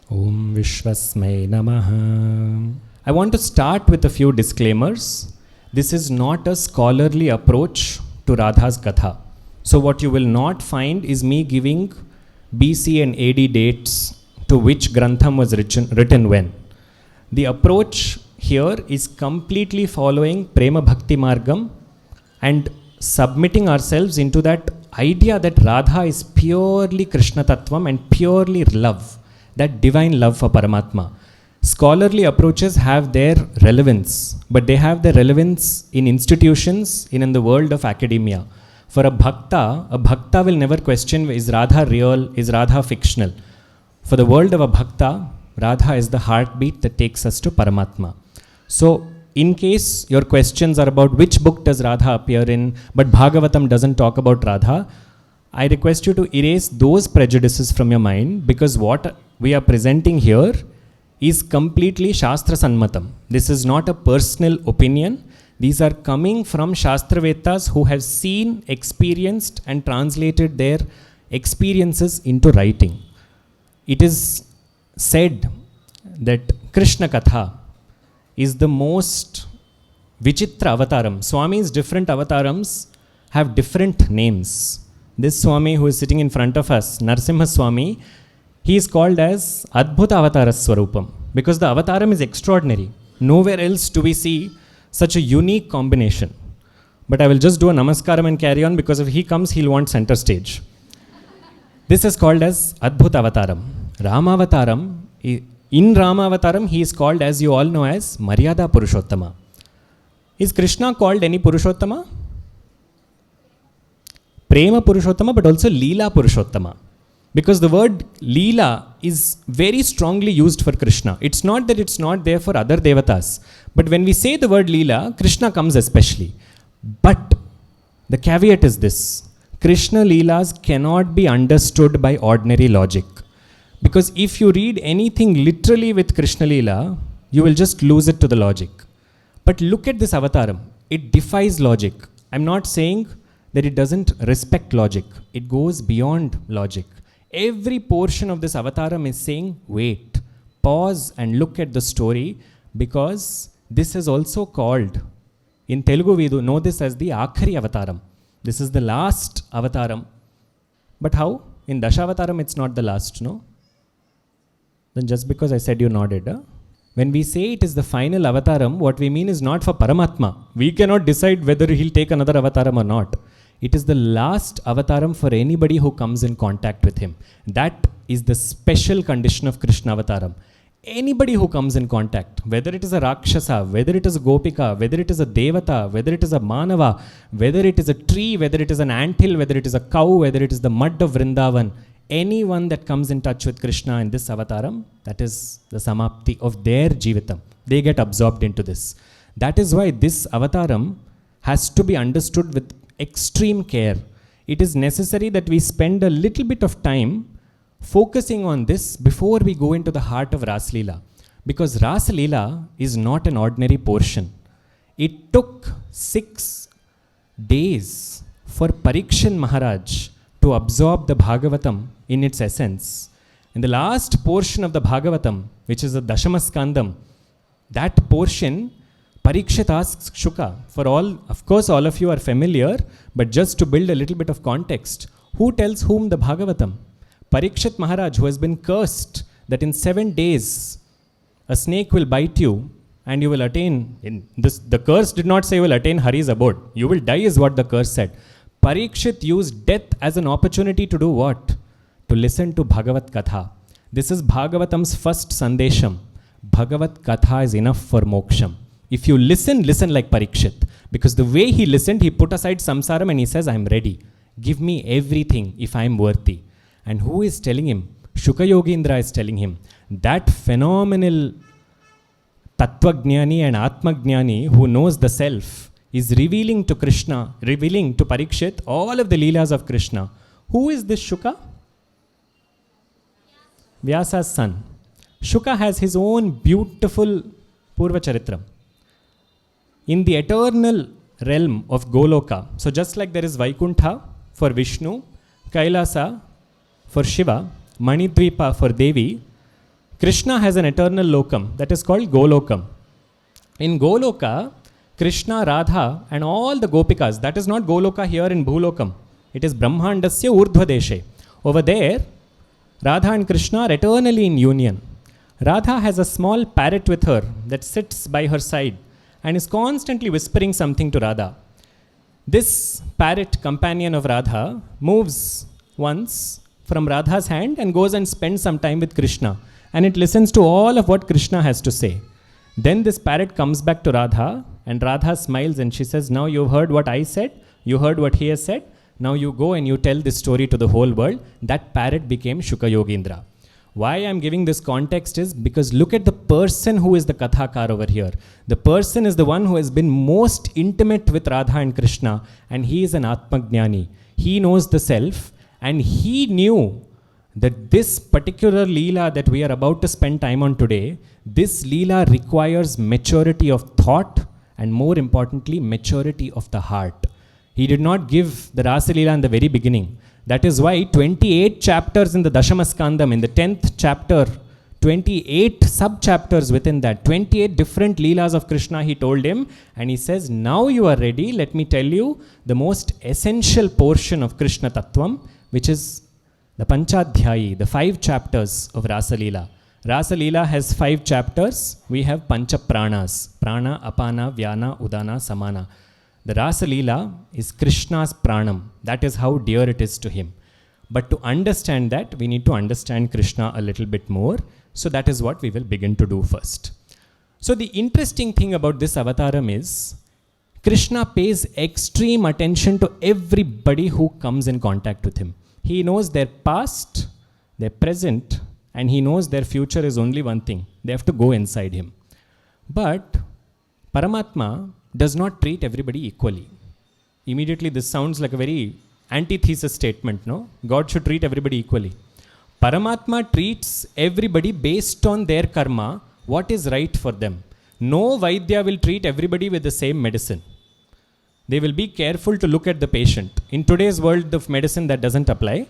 Om Vishwasmai Namaha. I want to start with a few disclaimers. This is not a scholarly approach to Radha's Katha. So what you will not find is me giving BC and AD dates to which Grantham was written when. The approach here is completely following Prema Bhakti Margam and submitting ourselves into that idea that Radha is purely Krishna Tattvam and purely love, that divine love for Paramatma. Scholarly approaches have their relevance, but they have their relevance in institutions, in the world of academia. For a bhakta will never question, is Radha real, is Radha fictional? For the world of a bhakta, Radha is the heartbeat that takes us to Paramatma. So, in case your questions are about which book does Radha appear in, but Bhagavatam doesn't talk about Radha, I request you to erase those prejudices from your mind, because what we are presenting here is completely Shastra Sanmatam. This is not a personal opinion. These are coming from Shastravetas who have seen, experienced and translated their experiences into writing. It is said that Krishna Katha is the most Vichitra avataram. Swami's different avatarams have different names. This Swami who is sitting in front of us, Narsimha Swami, he is called as Adbhuta Avatara Swarupam because the avataram is extraordinary. Nowhere else do we see such a unique combination. But I will just do a namaskaram and carry on, because if he comes, he'll want center stage. This is called as Adbhuta Avataram. Rama Avataram, in Rama Avataram, he is called, as you all know, as Maryada Purushottama. Is Krishna called any Purushottama? Prema Purushottama, but also Leela Purushottama. Because the word Leela is very strongly used for Krishna. It's not that it's not there for other devatas. But when we say the word Leela, Krishna comes especially. But the caveat is this. Krishna Leelas cannot be understood by ordinary logic. Because if you read anything literally with Krishna Leela, you will just lose it to the logic. But look at this avataram. It defies logic. I'm not saying that it doesn't respect logic. It goes beyond logic. Every portion of this avataram is saying, wait, pause and look at the story, because this is also called, in Telugu we know this as the Akhari avataram. This is the last avataram. But how? In Dashavataram it's not the last, no? Then just because I said you nodded, huh? When we say it is the final avataram, what we mean is not for Paramatma. We cannot decide whether he'll take another avataram or not. It is the last avataram for anybody who comes in contact with him. That is the special condition of Krishna avataram. Anybody who comes in contact, whether it is a Rakshasa, whether it is a Gopika, whether it is a Devata, whether it is a Manava, whether it is a tree, whether it is an anthill, whether it is a cow, whether it is the mud of Vrindavan, anyone that comes in touch with Krishna in this avataram, that is the samapti of their jivatma. They get absorbed into this. That is why this avataram has to be understood with extreme care. It is necessary that we spend a little bit of time focusing on this before we go into the heart of Rasa Leela. Because Rasa Leela is not an ordinary portion. It took 6 days for Parikshan Maharaj to absorb the Bhagavatam in its essence. In the last portion of the Bhagavatam, which is the Dashamaskandam, that portion, Parikshit asks Shuka, for all, of course all of you are familiar, but just to build a little bit of context, who tells whom the Bhagavatam? Parikshit Maharaj, who has been cursed that in 7 days a snake will bite you and you will attain, the curse did not say you will attain Hari's abode. You will die is what the curse said. Parikshit used death as an opportunity to do what? To listen to Bhagavat Katha. This is Bhagavatam's first Sandesham. Bhagavat Katha is enough for moksham. If you listen like Parikshit. Because the way he listened, he put aside samsaram and he says, I am ready. Give me everything if I am worthy. And who is telling him? Shuka Yogindra is telling him. That phenomenal Tattvajnani and Atmajnani who knows the self is revealing to Krishna, revealing to Parikshit all of the leelas of Krishna. Who is this Shuka? Vyasa's son. Shuka has his own beautiful Purva Charitram. In the eternal realm of Goloka, so just like there is Vaikuntha for Vishnu, Kailasa for Shiva, Manidvipa for Devi, Krishna has an eternal lokam that is called Golokam. In Goloka, Krishna, Radha and all the Gopikas, that is not Goloka here in Bhulokam. It is Brahmandasya Urdhva. Over there, Radha and Krishna are eternally in union. Radha has a small parrot with her that sits by her side and is constantly whispering something to Radha. This parrot, companion of Radha, moves once from Radha's hand and goes and spends some time with Krishna. And it listens to all of what Krishna has to say. Then this parrot comes back to Radha, and Radha smiles and she says, now you've heard what I said, you heard what he has said, now you go and you tell this story to the whole world. That parrot became Shuka Yogindra. Why I'm giving this context is because look at the person who is the Kathakar over here. The person is the one who has been most intimate with Radha and Krishna, and he is an Atmagnani. He knows the self, and he knew that this particular Leela that we are about to spend time on today, this Leela requires maturity of thought and more importantly, maturity of the heart. He did not give the Rasa Leela in the very beginning. That is why 28 chapters in the Dashamaskandam, in the 10th chapter, 28 sub-chapters within that, 28 different Leelas of Krishna he told him, and he says, now you are ready, let me tell you the most essential portion of Krishna Tattvam, which is the Panchadhyayi, the 5 chapters of Rasa Leela. Rasa Leela has 5 chapters. We have Pancha Pranas, Prana, Apana, Vyana, Udana, Samana. The Rasa Leela is Krishna's pranam. That is how dear it is to him. But to understand that, we need to understand Krishna a little bit more. So that is what we will begin to do first. So the interesting thing about this avataram is, Krishna pays extreme attention to everybody who comes in contact with him. He knows their past, their present, and he knows their future is only one thing. They have to go inside him. But Paramatma does not treat everybody equally. Immediately this sounds like a very antithesis statement, no? God should treat everybody equally. Paramatma treats everybody based on their karma, what is right for them. No Vaidya will treat everybody with the same medicine. They will be careful to look at the patient. In today's world of medicine, that doesn't apply.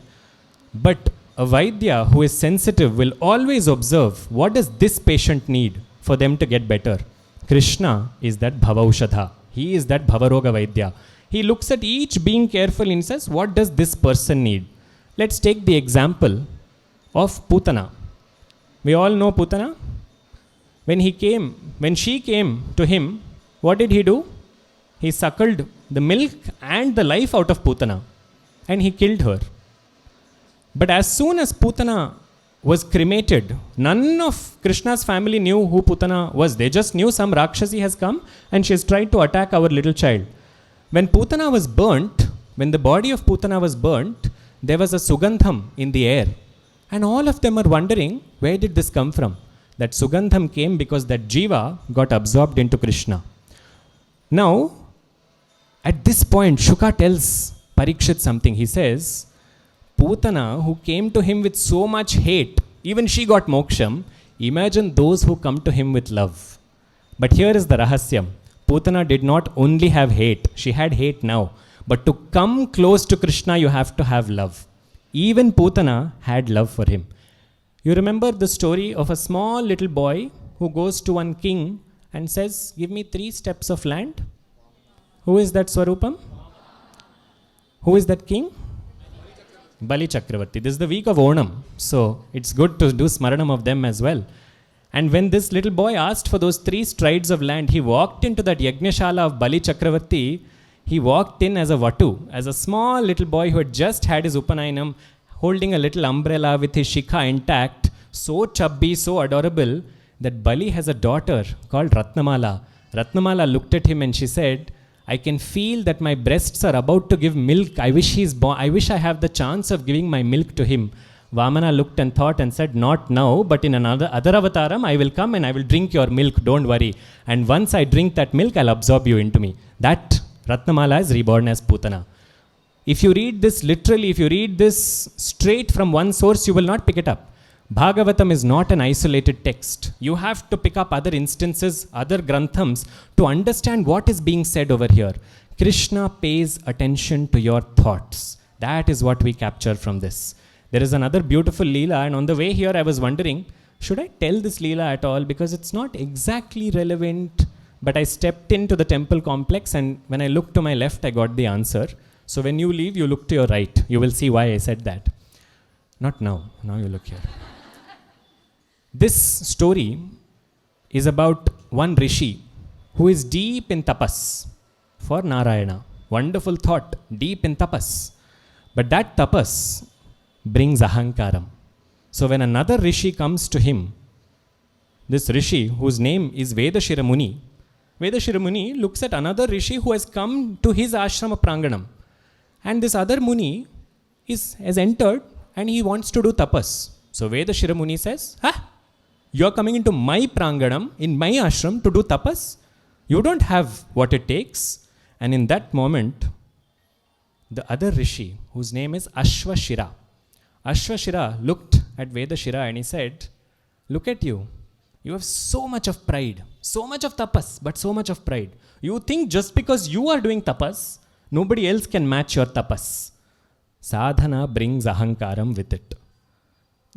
But a Vaidya who is sensitive will always observe what does this patient need for them to get better. Krishna is that Bhavaushadha. He is that Bhavaroga Vaidya. He looks at each being careful and says, what does this person need? Let's take the example of Putana. We all know Putana. When she came to him, what did he do? He suckled the milk and the life out of Putana, and he killed her. But as soon as Putana was cremated, none of Krishna's family knew who Putana was. They just knew some Rakshasi has come and she has tried to attack our little child. When Putana was burnt, when the body of Putana was burnt, there was a sugandham in the air. And all of them are wondering, where did this come from? That sugandham came because that jiva got absorbed into Krishna. Now, at this point, Shuka tells Parikshit something. He says, Putana, who came to him with so much hate, even she got moksham. Imagine those who come to him with love. But here is the rahasyam. Putana did not only have hate, she had hate now. But to come close to Krishna, you have to have love. Even Putana had love for him. You remember the story of a small little boy who goes to one king and says, give me 3 steps of land. Who is that Swarupam? Who is that king? Bali Chakravarti. This is the week of Onam. So it's good to do smaranam of them as well. And when this little boy asked for those 3 strides of land, he walked into that Yajnashala of Bali Chakravarti. He walked in as a Vatu, as a small little boy who had just had his Upanayanam, holding a little umbrella with his Shikha intact, so chubby, so adorable, that Bali has a daughter called Ratnamala. Ratnamala looked at him and she said, I can feel that my breasts are about to give milk. I wish he's born. I wish I have the chance of giving my milk to him. Vamana looked and thought and said, not now, but in another avataram, I will come and I will drink your milk, don't worry. And once I drink that milk, I'll absorb you into me. That Ratnamala is reborn as Putana. If you read this literally, if you read this straight from one source, you will not pick it up. Bhagavatam is not an isolated text. You have to pick up other instances, other granthams to understand what is being said over here. Krishna pays attention to your thoughts. That is what we capture from this. There is another beautiful Leela, and on the way here I was wondering, should I tell this Leela at all? Because it's not exactly relevant. But I stepped into the temple complex, and when I looked to my left, I got the answer. So when you leave, you look to your right. You will see why I said that. Not now. Now you look here. This story is about one rishi who is deep in tapas for Narayana. Wonderful thought, deep in tapas. But that tapas brings ahankaram. So when another rishi comes to him, this rishi whose name is Vedashira Muni, Vedashira Muni looks at another rishi who has come to his ashrama pranganam. And this other Muni has entered and he wants to do tapas. So Vedashira Muni says, you are coming into my pranganam, in my ashram to do tapas? You don't have what it takes. And in that moment, the other rishi, whose name is Ashvashira looked at Vedashira and he said, look at you. You have so much of pride, so much of tapas, but so much of pride. You think just because you are doing tapas, nobody else can match your tapas. Sadhana brings ahankaram with it.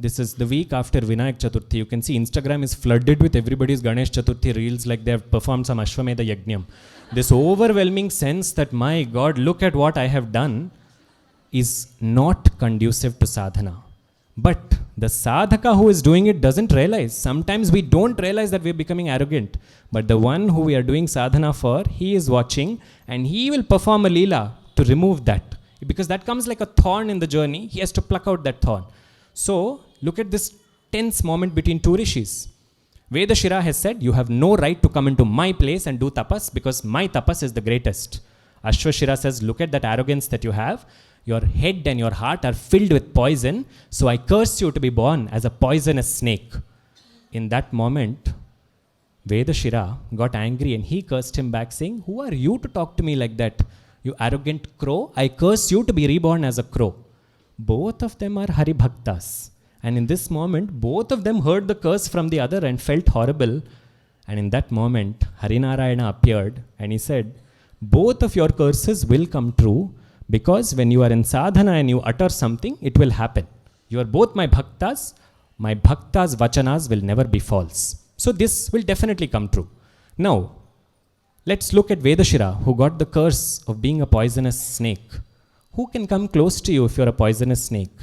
This is the week after Vinayak Chaturthi. You can see Instagram is flooded with everybody's Ganesh Chaturthi reels like they have performed some Ashwamedha Yajnam. This overwhelming sense that, my God, look at what I have done, is not conducive to sadhana. But the sadhaka who is doing it doesn't realize. Sometimes we don't realize that we are becoming arrogant. But the one who we are doing sadhana for, he is watching and he will perform a leela to remove that. Because that comes like a thorn in the journey. He has to pluck out that thorn. So, look at this tense moment between two rishis. Vedashira has said, you have no right to come into my place and do tapas because my tapas is the greatest. Ashvashira says, look at that arrogance that you have. Your head and your heart are filled with poison, so I curse you to be born as a poisonous snake. In that moment, Vedashira got angry and he cursed him back saying, who are you to talk to me like that? You arrogant crow, I curse you to be reborn as a crow. Both of them are Hari Bhaktas. And in this moment, both of them heard the curse from the other and felt horrible. And in that moment, Harinarayana appeared and he said, both of your curses will come true because when you are in sadhana and you utter something, it will happen. You are both my bhaktas vachanas will never be false. So this will definitely come true. Now, let's look at Vedashira, who got the curse of being a poisonous snake. Who can come close to you if you're a poisonous snake?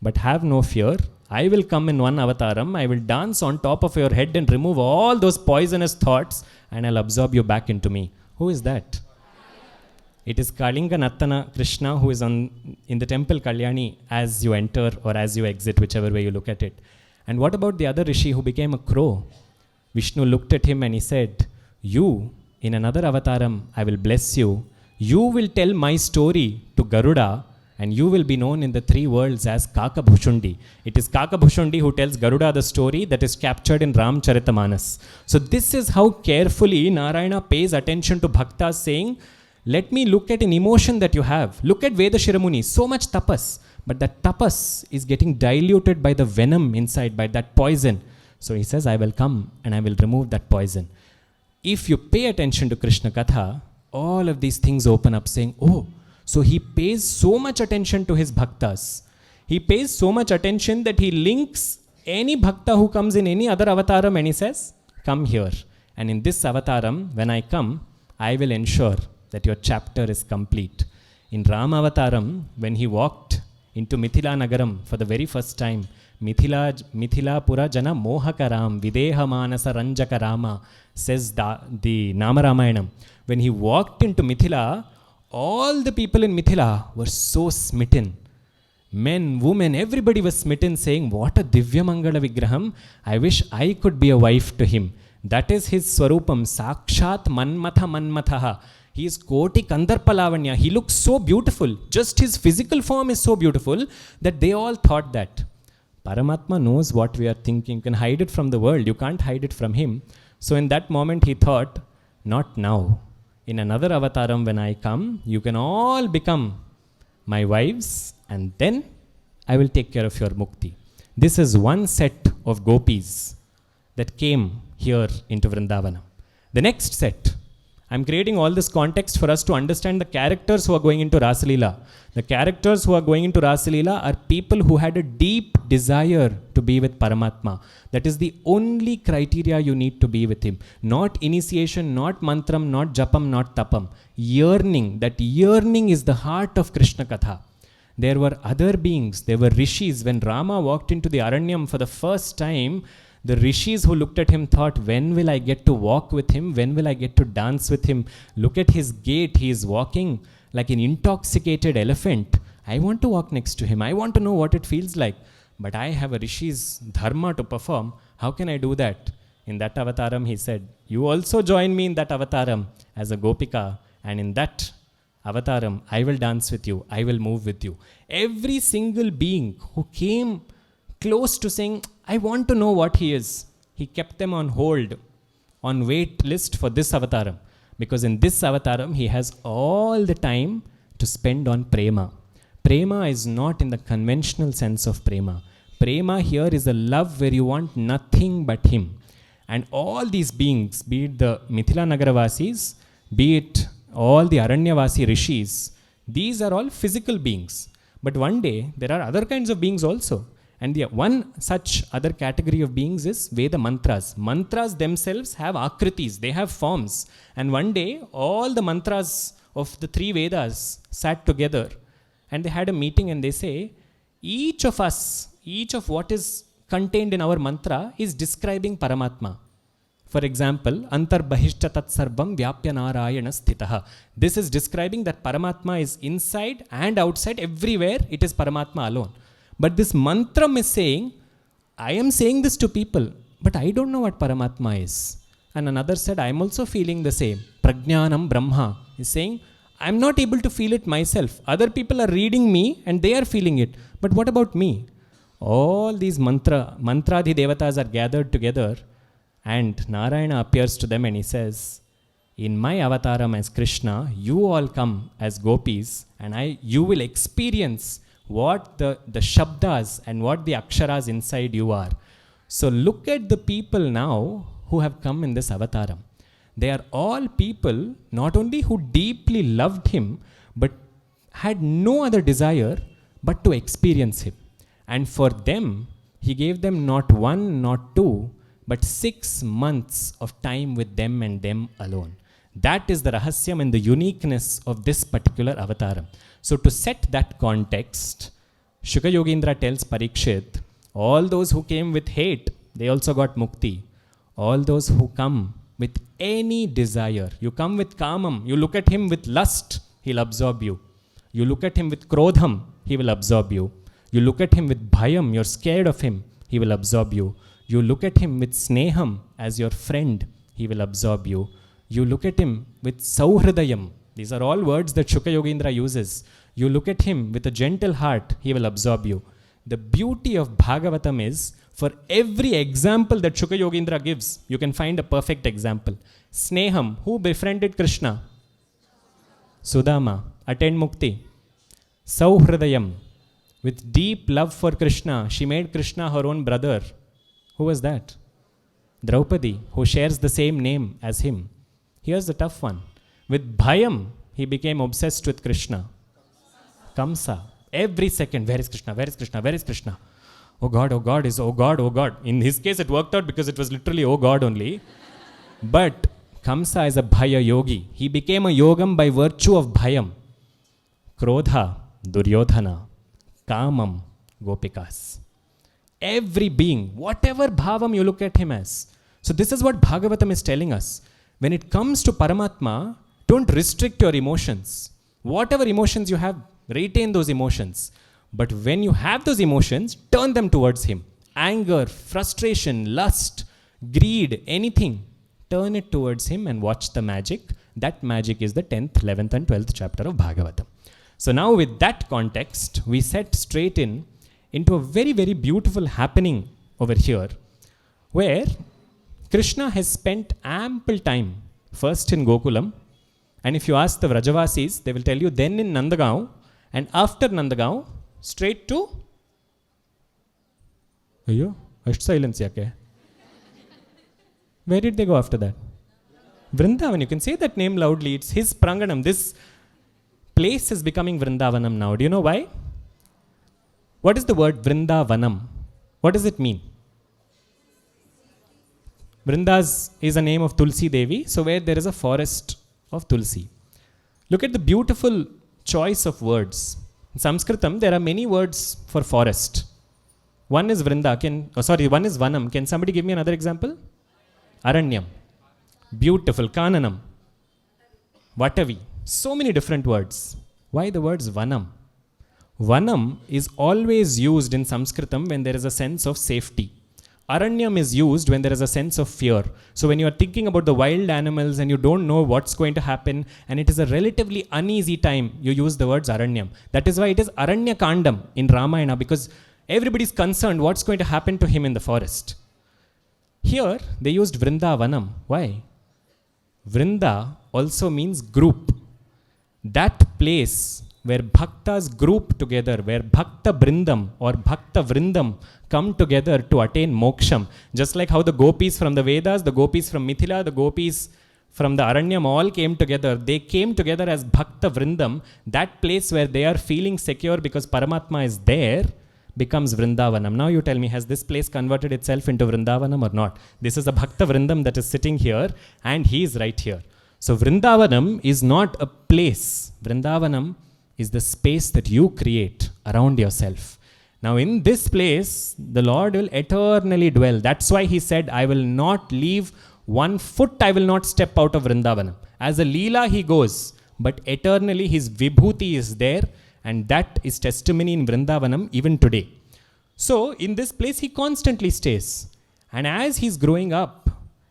But have no fear. I will come in one avataram. I will dance on top of your head and remove all those poisonous thoughts and I'll absorb you back into me. Who is that? It is Kalinga Nattana Krishna who is in the temple Kalyani as you enter or as you exit, whichever way you look at it. And what about the other rishi who became a crow? Vishnu looked at him and he said, you, in another avataram, I will bless you. You will tell my story to Garuda and you will be known in the three worlds as Kakabhushundi. It is Kakabhushundi who tells Garuda the story that is captured in Ramcharitamanas. So this is how carefully Narayana pays attention to bhaktas saying, let me look at an emotion that you have. Look at Vedashira Muni, so much tapas. But that tapas is getting diluted by the venom inside, by that poison. So he says, I will come and I will remove that poison. If you pay attention to Krishna Katha, all of these things open up saying, oh, so he pays so much attention to his bhaktas. He pays so much attention that he links any bhakta who comes in any other avataram and he says, come here. And in this avataram, when I come, I will ensure that your chapter is complete. In Rama avataram, when he walked into Mithila Nagaram for the very first time, Mithila Pura Jana Mohakaram Videha Manasa Ranjaka Rama, says the Nama Ramayanam. When he walked into Mithila, all the people in Mithila were so smitten. Men, women, everybody was smitten saying, what a Divya Mangala Vigraham. I wish I could be a wife to him. That is his Swarupam, Sakshat Manmatha Manmathaha. He is Koti Kandarpalavanya. He looks so beautiful. Just his physical form is so beautiful that they all thought that. Paramatma knows what we are thinking. You can hide it from the world. You can't hide it from him. So in that moment he thought, not now. In another avataram when I come, you can all become my wives and then I will take care of your mukti. This is one set of gopis that came here into Vrindavanam. The next set, I'm creating all this context for us to understand the characters who are going into Rasa Leela. The characters who are going into Rasa Leela are people who had a deep desire to be with Paramatma. That is the only criteria you need to be with him. Not initiation, not mantram, not japam, not tapam. Yearning. That yearning is the heart of Krishna Katha. There were other beings. There were rishis. When Rama walked into the Aranyam for the first time, the rishis who looked at him thought, when will I get to walk with him? When will I get to dance with him? Look at his gait. He is walking like an intoxicated elephant. I want to walk next to him. I want to know what it feels like. But I have a rishi's dharma to perform. How can I do that? In that avataram, he said, you also join me in that avataram as a gopika. And in that avataram, I will dance with you. I will move with you. Every single being who came close to saying, I want to know what he is, he kept them on hold, on wait list for this avataram. Because in this avataram, he has all the time to spend on prema. Prema is not in the conventional sense of prema. Prema here is a love where you want nothing but him. And all these beings, be it the Mithila Nagaravasis, be it all the Aranyavasi rishis, these are all physical beings. But one day, there are other kinds of beings also. And the one such other category of beings is Veda mantras. Mantras themselves have akritis, they have forms. And one day, all the mantras of the three Vedas sat together and they had a meeting and they say, each of us, each of what is contained in our mantra is describing Paramatma. For example, Antar Bahishta Tat Sarvam Vyapya Narayana Sthitaha. This is describing that Paramatma is inside and outside, everywhere it is Paramatma alone. But this mantram is saying, I am saying this to people, but I don't know what Paramatma is. And another said, I am also feeling the same. Prajnanam Brahma is saying, I am not able to feel it myself. Other people are reading me and they are feeling it. But what about me? All these mantradhi devatas are gathered together and Narayana appears to them and he says, in my avataram as Krishna, you all come as gopis and you will experience what the shabdas and what the aksharas inside you are. So look at the people now who have come in this avataram. They are all people not only who deeply loved him, but had no other desire but to experience him. And for them, he gave them not one, not two, but 6 months of time with them and them alone. That is the rahasyam and the uniqueness of this particular avataram. So to set that context, Shukha Yogindra tells Parikshit, all those who came with hate, they also got mukti. All those who come with any desire, you come with kamam, you look at him with lust, he'll absorb you. You look at him with krodham, he will absorb you. You look at him with bhayam, you're scared of him, he will absorb you. You look at him with sneham as your friend, he will absorb you. You look at him with sauhridayam. These are all words that Shukha Yogindra uses. You look at him with a gentle heart, he will absorb you. The beauty of Bhagavatam is, for every example that Shukha Yogindra gives, you can find a perfect example. Sneham, who befriended Krishna? Sudama, attained mukti. Sauhridayam, with deep love for Krishna, she made Krishna her own brother. Who was that? Draupadi, who shares the same name as him. Here's the tough one. With bhayam, he became obsessed with Krishna. Kamsa. Every second, where is Krishna? Where is Krishna? Where is Krishna? Oh God, oh God, is oh God, oh God. In his case, it worked out because it was literally oh God only. But Kamsa is a bhaya yogi. He became a yogam by virtue of bhayam. Krodha, Duryodhana. Kamam, Gopikas. Every being, whatever bhavam you look at him as. So this is what Bhagavatam is telling us. When it comes to Paramatma, don't restrict your emotions. Whatever emotions you have, retain those emotions. But when you have those emotions, turn them towards him. Anger, frustration, lust, greed, anything. Turn it towards him and watch the magic. That magic is the 10th, 11th and 12th chapter of Bhagavatam. So now with that context, we set straight into a very, very beautiful happening over here, where Krishna has spent ample time, first in Gokulam, and if you ask the Vrajavasis, they will tell you then in Nandagaon, and after Nandagaon, straight to... Ayyo, ashta silence yake. Where did they go after that? Vrindavan, you can say that name loudly. It's his pranganam. This place is becoming Vrindavanam now. Do you know why? What is the word Vrindavanam? What does it mean? Vrindas is a name of Tulsi Devi, so where there is a forest of Tulsi. Look at the beautiful choice of words. In Sanskritam, there are many words for forest. One is Vrinda. One is Vanam. Can somebody give me another example? Aranyam. Beautiful. Kananam. Vatavi. So many different words. Why the words Vanam? Vanam is always used in Sanskritam when there is a sense of safety. Aranyam is used when there is a sense of fear. So when you are thinking about the wild animals and you don't know what's going to happen and it is a relatively uneasy time, you use the words Aranyam. That is why it is Aranya Kandam in Ramayana, because everybody is concerned what's going to happen to him in the forest. Here they used Vrindavanam. Why? Vrinda also means group. That place where bhaktas group together, where bhakta brindam or bhakta vrindam come together to attain moksham. Just like how the gopis from the Vedas, the gopis from Mithila, the gopis from the Aranyam all came together. They came together as bhakta vrindam. That place where they are feeling secure because paramatma is there becomes Vrindavanam. Now you tell me, has this place converted itself into Vrindavanam or not? This is a bhakta vrindam that is sitting here and he is right here. So Vrindavanam is not a place. Vrindavanam is the space that you create around yourself. Now in this place, the Lord will eternally dwell. That's why he said, I will not leave 1 foot, I will not step out of Vrindavanam. As a Leela he goes, but eternally his Vibhuti is there, and that is testimony in Vrindavanam even today. So in this place he constantly stays. And as he's growing up,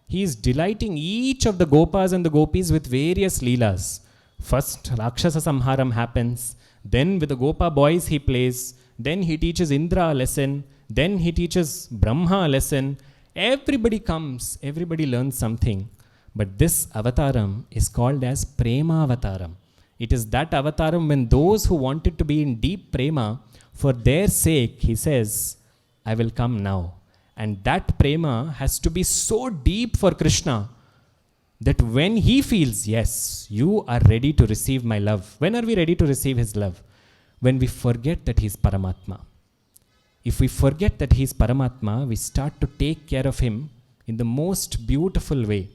he is delighting each of the Gopas and the Gopis with various Leelas. First, Rakshasa Samharam happens. Then with the Gopa boys he plays. Then he teaches Indra a lesson. Then he teaches Brahma a lesson. Everybody comes. Everybody learns something. But this avataram is called as Prema Avataram. It is that avataram when those who wanted to be in deep prema, for their sake, he says, I will come now. And that prema has to be so deep for Krishna that when he feels, yes, you are ready to receive my love. When are we ready to receive his love? When we forget that he is paramatma. If we forget that he is paramatma, we start to take care of him in the most beautiful way.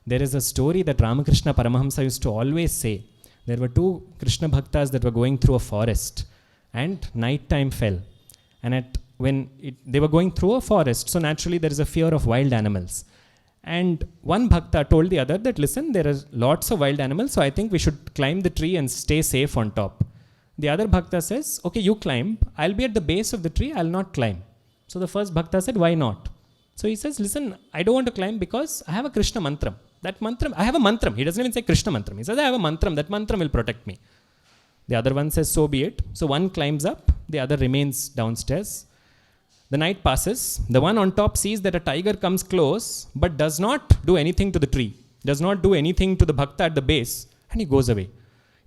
There is a story that Ramakrishna Paramahamsa used to always say. There were 2 Krishna Bhaktas that were going through a forest and night time fell. And they were going through a forest, so naturally there is a fear of wild animals. And one Bhakta told the other that, listen, there are lots of wild animals, so I think we should climb the tree and stay safe on top. The other Bhakta says, okay, you climb, I'll be at the base of the tree, I'll not climb. So the first Bhakta said, why not? So he says, listen, I don't want to climb because I have a Krishna mantram. That mantram, I have a mantram. He doesn't even say Krishna mantram. He says, I have a mantram. That mantram will protect me. The other one says, so be it. So one climbs up, the other remains downstairs. The night passes. The one on top sees that a tiger comes close, but does not do anything to the tree, does not do anything to the Bhakta at the base, and he goes away.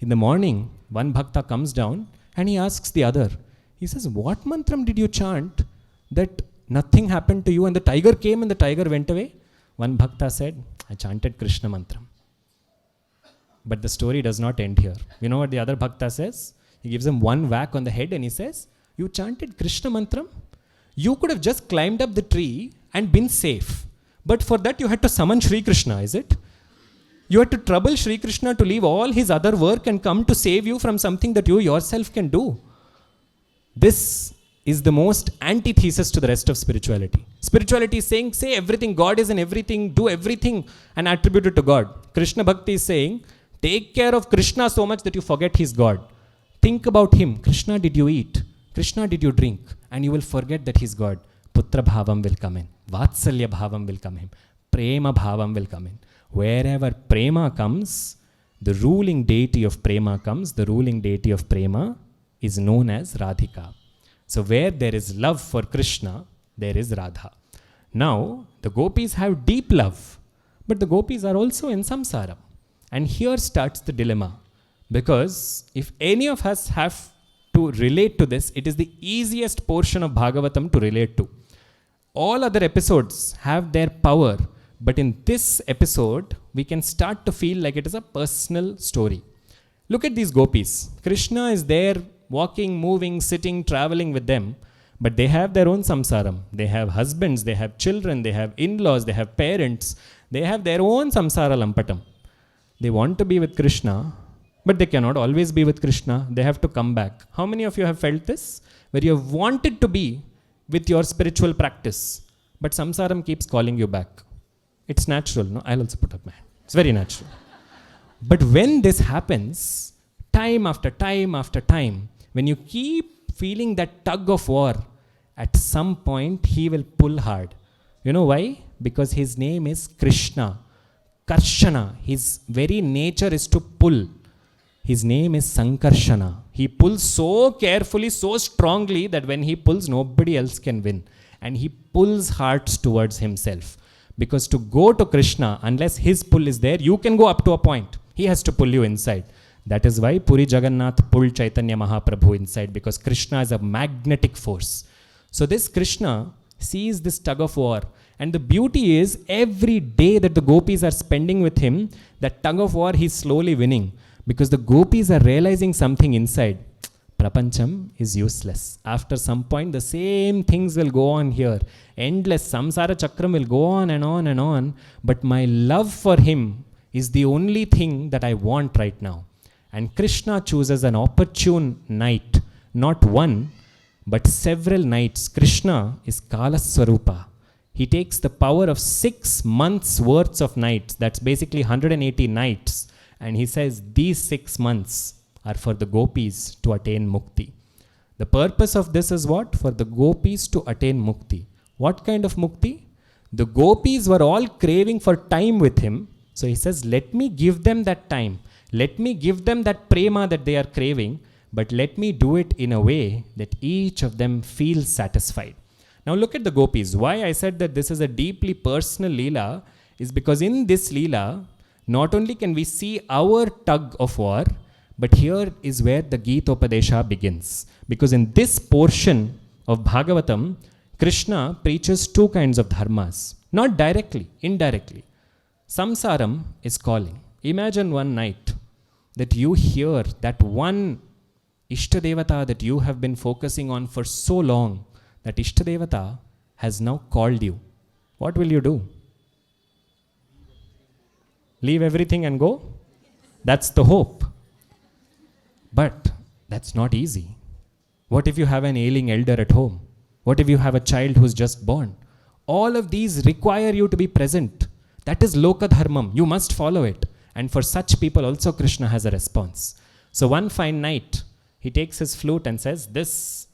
In the morning, one Bhakta comes down and he asks the other. He says, what mantram did you chant that nothing happened to you and the tiger came and the tiger went away? One Bhakta said, I chanted Krishna mantram. But the story does not end here. You know what the other Bhakta says? He gives him one whack on the head and he says, you chanted Krishna mantram? You could have just climbed up the tree and been safe. But for that you had to summon Sri Krishna, is it? You had to trouble Sri Krishna to leave all his other work and come to save you from something that you yourself can do. This is the most antithesis to the rest of spirituality. Spirituality is saying, say everything, God is in everything, do everything and attribute it to God. Krishna Bhakti is saying, take care of Krishna so much that you forget he's God. Think about him. Krishna, did you eat? Krishna, did you drink? And you will forget that he's God. Putra bhavam will come in. Vatsalya bhavam will come in. Prema bhavam will come in. Wherever prema comes, the ruling deity of prema comes. The ruling deity of prema is known as Radhika. So where there is love for Krishna, there is Radha. Now, the gopis have deep love, but the gopis are also in samsara. And here starts the dilemma. Because if any of us have to relate to this, it is the easiest portion of Bhagavatam to relate to. All other episodes have their power But in this episode, we can start to feel like it is a personal story. Look at these gopis. Krishna is there walking, moving, sitting, traveling with them. But they have their own samsaram. They have husbands, they have children, they have in-laws, they have parents. They have their own samsara lampatam. They want to be with Krishna, but they cannot always be with Krishna. They have to come back. How many of you have felt this? Where you have wanted to be with your spiritual practice, but samsaram keeps calling you back. It's natural, no? I'll also put up my hand. It's very natural. But when this happens, time after time after time, when you keep feeling that tug of war, at some point he will pull hard. You know why? Because his name is Krishna. Karshana. His very nature is to pull. His name is Sankarshana. He pulls so carefully, so strongly that when he pulls, nobody else can win. And he pulls hearts towards himself. Because to go to Krishna, unless his pull is there, you can go up to a point. He has to pull you inside. That is why Puri Jagannath pulled Chaitanya Mahaprabhu inside, because Krishna is a magnetic force. So this Krishna sees this tug of war. And the beauty is, every day that the gopis are spending with him, that tug of war he's slowly winning. Because the gopis are realizing something inside. Prapancham is useless. After some point, the same things will go on here. Endless samsara chakram will go on and on and on. But my love for him is the only thing that I want right now. And Krishna chooses an opportune night. Not one, but several nights. Krishna is Kala Swarupa. He takes the power of 6 months worth of nights. That's basically 180 nights. And he says, these 6 months are for the gopis to attain mukti. The purpose of this is what? For the gopis to attain mukti. What kind of mukti? The gopis were all craving for time with him. So he says, let me give them that time. Let me give them that prema that they are craving. But let me do it in a way that each of them feels satisfied. Now look at the gopis. Why I said that this is a deeply personal Leela is because in this Leela, not only can we see our tug of war, but here is where the Gita-upadesha begins. Because in this portion of Bhagavatam, Krishna preaches 2 kinds of dharmas. Not directly, indirectly. Samsaram is calling. Imagine one night that you hear that one Ishtadevata that you have been focusing on for so long, that Ishtadevata has now called you. What will you do? Leave everything and go? That's the hope. But that's not easy. What if you have an ailing elder at home? What if you have a child who's just born? All of these require you to be present. That is Loka Dharmam. You must follow it. And for such people also Krishna has a response. So one fine night, he takes his flute and says, this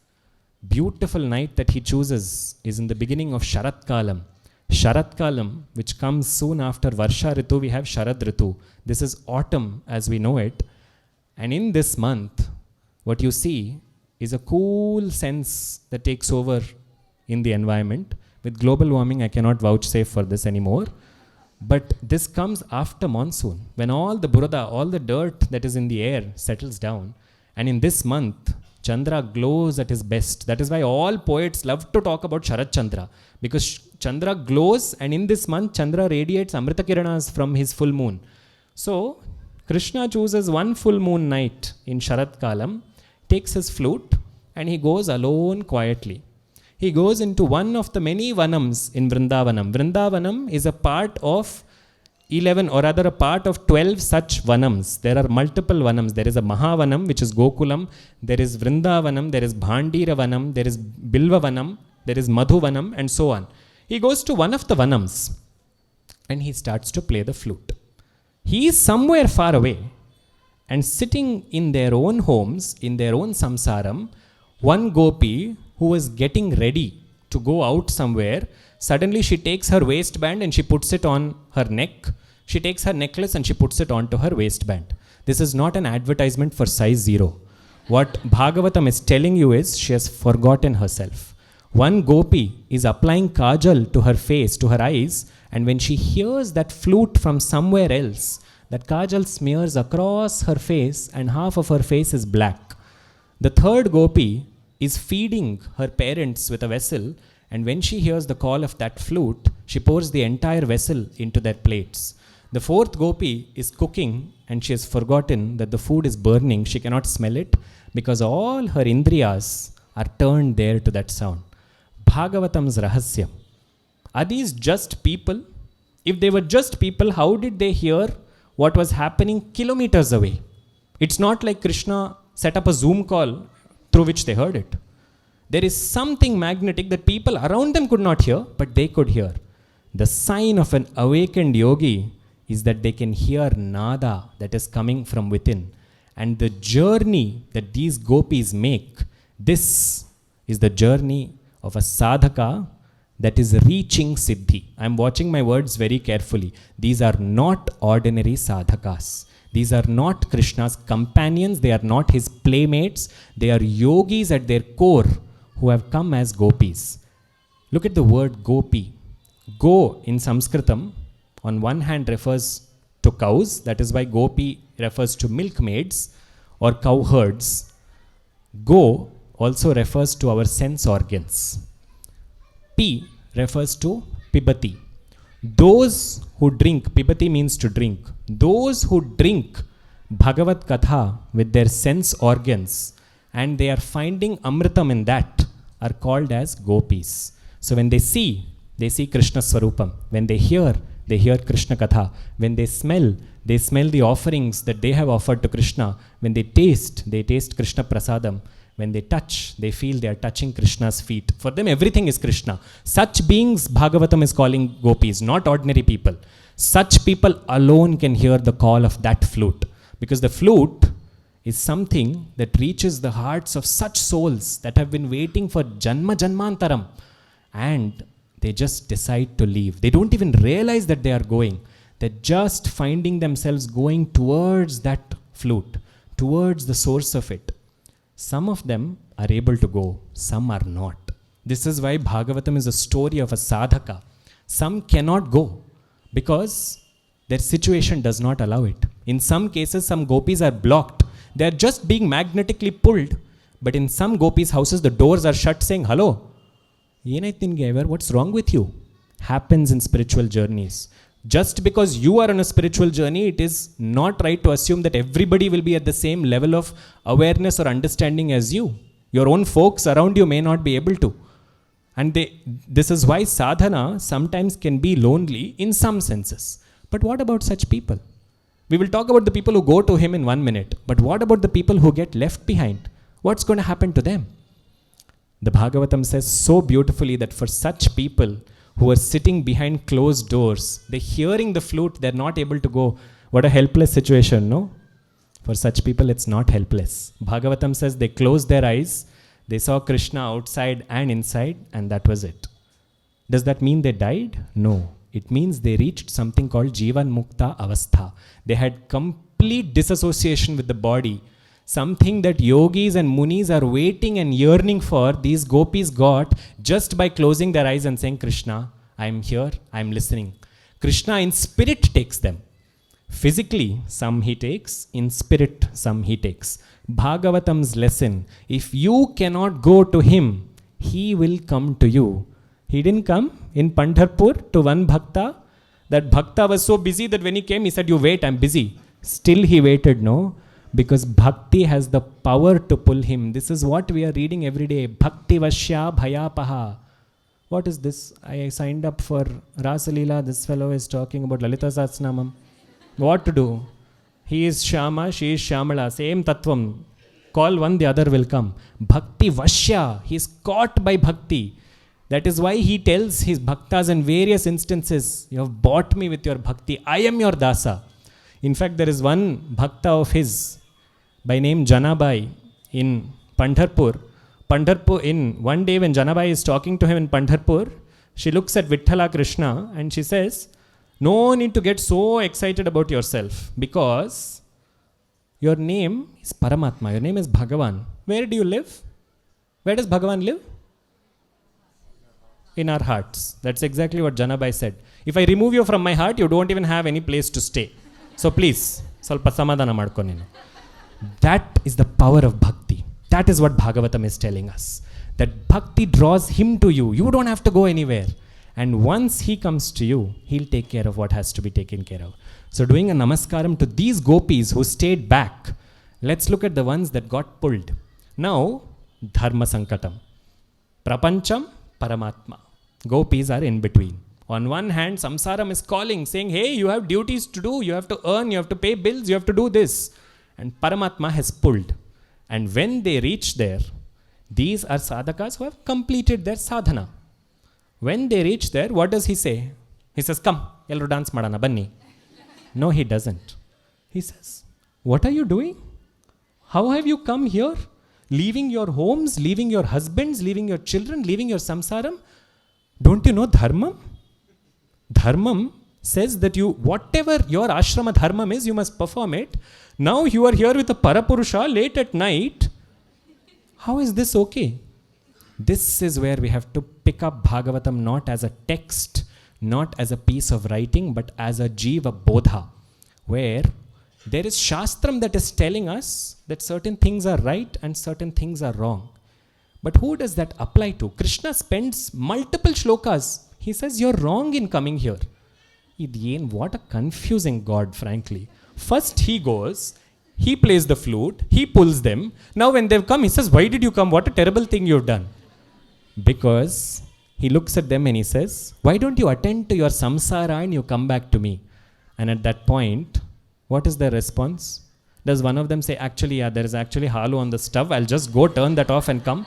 beautiful night that he chooses is in the beginning of Sharat Kalam. Sharat Kalam, which comes soon after Varsha Ritu, we have Sharad Ritu. This is autumn as we know it. And in this month, what you see is a cool sense that takes over in the environment. With global warming, I cannot vouchsafe for this anymore. But this comes after monsoon, when all the burada, all the dirt that is in the air settles down. And in this month, Chandra glows at his best. That is why all poets love to talk about Sharat Chandra. Because Chandra glows, and in this month, Chandra radiates Amrita Kiranas from his full moon. So, Krishna chooses one full moon night in Sharat Kalam, takes his flute, and he goes alone quietly. He goes into one of the many vanams in Vrindavanam. Vrindavanam is a part of 11 or rather a part of 12 such vanams. There are multiple vanams. There is a Mahavanam, which is Gokulam. There is Vrindavanam. There is Bhandira Vanam. There is Bilva Vanam. There is Madhu Vanam, and so on. He goes to one of the vanams and he starts to play the flute. He is somewhere far away, and sitting in their own homes, in their own samsaram, one gopi who was getting ready to go out somewhere, suddenly she takes her waistband and she puts it on her neck. She takes her necklace and she puts it onto her waistband. This is not an advertisement for size 0. What Bhagavatam is telling you is she has forgotten herself. One gopi is applying kajal to her face, to her eyes, and when she hears that flute from somewhere else, that kajal smears across her face and half of her face is black. The third gopi is feeding her parents with a vessel, and when she hears the call of that flute, She pours the entire vessel into their plates. The fourth gopi is cooking and she has forgotten that the food is burning. She cannot smell it because all her indriyas are turned there to that sound. Bhagavatam's rahasyam. Are these just people? If they were just people, how did they hear what was happening kilometers away? It's not like Krishna set up a Zoom call through which they heard it. There is something magnetic that people around them could not hear, but they could hear. The sign of an awakened yogi is that they can hear nada that is coming from within. And the journey that these gopis make, this is the journey of a sadhaka that is reaching siddhi. I am watching my words very carefully. These are not ordinary sadhakas. These are not Krishna's companions. They are not his playmates. They are yogis at their core who have come as gopis. Look at the word gopi. Go in Sanskritam on one hand refers to cows. That is why gopi refers to milkmaids or cowherds. Go also refers to our sense organs. P refers to pibati. Those who drink, pibati means to drink. Those who drink Bhagavad Katha with their sense organs and they are finding amritam in that are called as gopis. So when they see Krishna Swarupam. When they hear Krishna Katha. When they smell the offerings that they have offered to Krishna. When they taste Krishna Prasadam. When they touch, they feel they are touching Krishna's feet. For them, everything is Krishna. Such beings, Bhagavatam is calling gopis, not ordinary people. Such people alone can hear the call of that flute. Because the flute is something that reaches the hearts of such souls that have been waiting for Janma Janmantaram. And they just decide to leave. They don't even realize that they are going. They're just finding themselves going towards that flute, towards the source of it. Some of them are able to go, some are not. This is why Bhagavatam is a story of a sadhaka. Some cannot go because their situation does not allow it. In some cases, some gopis are blocked. They are just being magnetically pulled. But in some gopis' houses, the doors are shut saying, hello, what's wrong with you? Happens in spiritual journeys. Just because you are on a spiritual journey, it is not right to assume that everybody will be at the same level of awareness or understanding as you. Your own folks around you may not be able to. And this is why sadhana sometimes can be lonely in some senses. But what about such people? We will talk about the people who go to him in 1 minute. But what about the people who get left behind? What's going to happen to them? The Bhagavatam says so beautifully that for such people who are sitting behind closed doors, they're hearing the flute, they're not able to go. What a helpless situation, no? For such people, it's not helpless. Bhagavatam says they closed their eyes, they saw Krishna outside and inside, and that was it. Does that mean they died? No. It means they reached something called Jivan Mukta Avastha. They had complete disassociation with the body. Something that yogis and munis are waiting and yearning for, these gopis got just by closing their eyes and saying, Krishna, I am here, I am listening. Krishna in spirit takes them. Physically, some he takes. In spirit, some he takes. Bhagavatam's lesson, if you cannot go to him, he will come to you. He didn't come in Pandharpur to one bhakta. That bhakta was so busy that when he came, he said, you wait, I'm busy. Still he waited, no? Because bhakti has the power to pull him. This is what we are reading every day. Bhakti Vashya Bhayapaha. What is this? I signed up for Rasa Leela. This fellow is talking about Lalita Sahasranamam. What to do? He is Shyama, she is Shyamala. Same tattvam. Call one, the other will come. Bhakti Vashya. He is caught by bhakti. That is why he tells his bhaktas in various instances, you have bought me with your bhakti. I am your dasa. In fact, there is one bhakta of his by name Janabai in Pandharpur. In one day when Janabai is talking to him in Pandharpur, she looks at Vitthala Krishna and she says, no need to get so excited about yourself because your name is Paramatma, your name is Bhagavan. Where do you live? Where does Bhagavan live? In our hearts. That's exactly what Janabai said. If I remove you from my heart, you don't even have any place to stay. So please, salpa samadhana madko nenu. That is the power of bhakti. That is what Bhagavatam is telling us. That bhakti draws him to you. You don't have to go anywhere. And once he comes to you, he'll take care of what has to be taken care of. So doing a namaskaram to these gopis who stayed back, let's look at the ones that got pulled. Now, dharma sankatam. Prapancham, paramatma. Gopis are in between. On one hand, samsaram is calling, saying, hey, you have duties to do, you have to earn, you have to pay bills, you have to do this. And paramatma has pulled. And when they reach there, these are sadhakas who have completed their sadhana. When they reach there, what does he say? He says, come, ellaru dance madana, banni. No, he doesn't. He says, what are you doing? How have you come here? Leaving your homes, leaving your husbands, leaving your children, leaving your samsaram? Don't you know dharma? Dharmam says that you, whatever your ashrama dharmam is, you must perform it. Now you are here with a parapurusha late at night. How is this okay? This is where we have to pick up Bhagavatam not as a text, not as a piece of writing, but as a jiva bodha, where there is shastram that is telling us that certain things are right and certain things are wrong. But who does that apply to? Krishna spends multiple shlokas. He says, you're wrong in coming here. What a confusing God, frankly. First he goes, he plays the flute, he pulls them. Now when they've come, he says, why did you come? What a terrible thing you've done. Because he looks at them and he says, why don't you attend to your samsara and you come back to me? And at that point, what is their response? Does one of them say, actually, yeah, there is actually halu on the stove. I'll just go turn that off and come.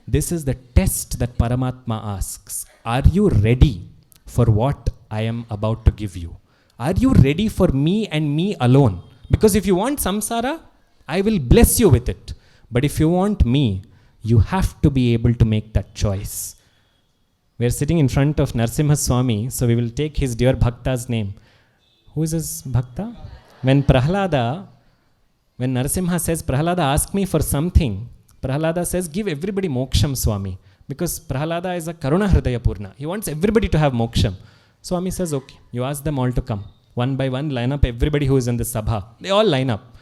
This is the test that Paramatma asks. Are you ready for what I am about to give you? Are you ready for me and me alone? Because if you want samsara, I will bless you with it. But if you want me, you have to be able to make that choice. We are sitting in front of Narasimha Swami, so we will take his dear Bhakta's name. Who is his Bhakta? When Narasimha says, Prahlada, ask me for something, Prahlada says, give everybody moksham, Swami. Because Prahlada is a Karuna Hridaya Purna. He wants everybody to have moksham. Swami says, okay, you ask them all to come. One by one, line up everybody who is in the sabha. They all line up.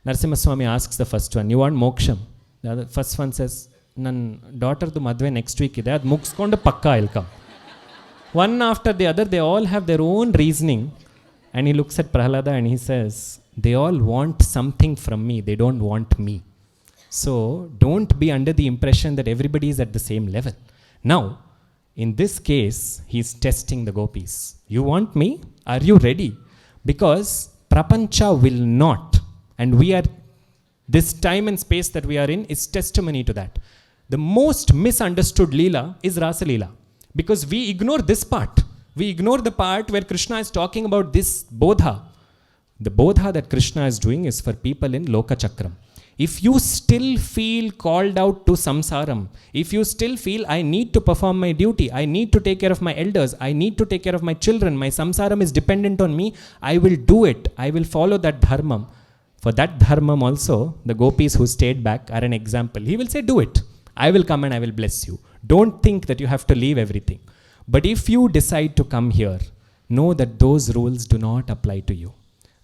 Narasimha Swami asks the first one, you want moksham? The first one says, Nan daughter's madve next week ide, adu mugskondu pakka I'll come. One after the other, they all have their own reasoning. And he looks at Prahlada and he says, they all want something from me. They don't want me. So don't be under the impression that everybody is at the same level. Now, in this case, he's testing the gopis. You want me? Are you ready? Because Prapancha will not. And we are, this time and space that we are in is testimony to that. The most misunderstood Leela is Rasa Leela. Because we ignore this part. We ignore the part where Krishna is talking about this bodha. The bodha that Krishna is doing is for people in Loka Chakram. If you still feel called out to samsaram, if you still feel I need to perform my duty, I need to take care of my elders, I need to take care of my children, my samsaram is dependent on me, I will do it. I will follow that dharmam. For that dharmam also, the gopis who stayed back are an example. He will say, do it. I will come and I will bless you. Don't think that you have to leave everything. But if you decide to come here, know that those rules do not apply to you.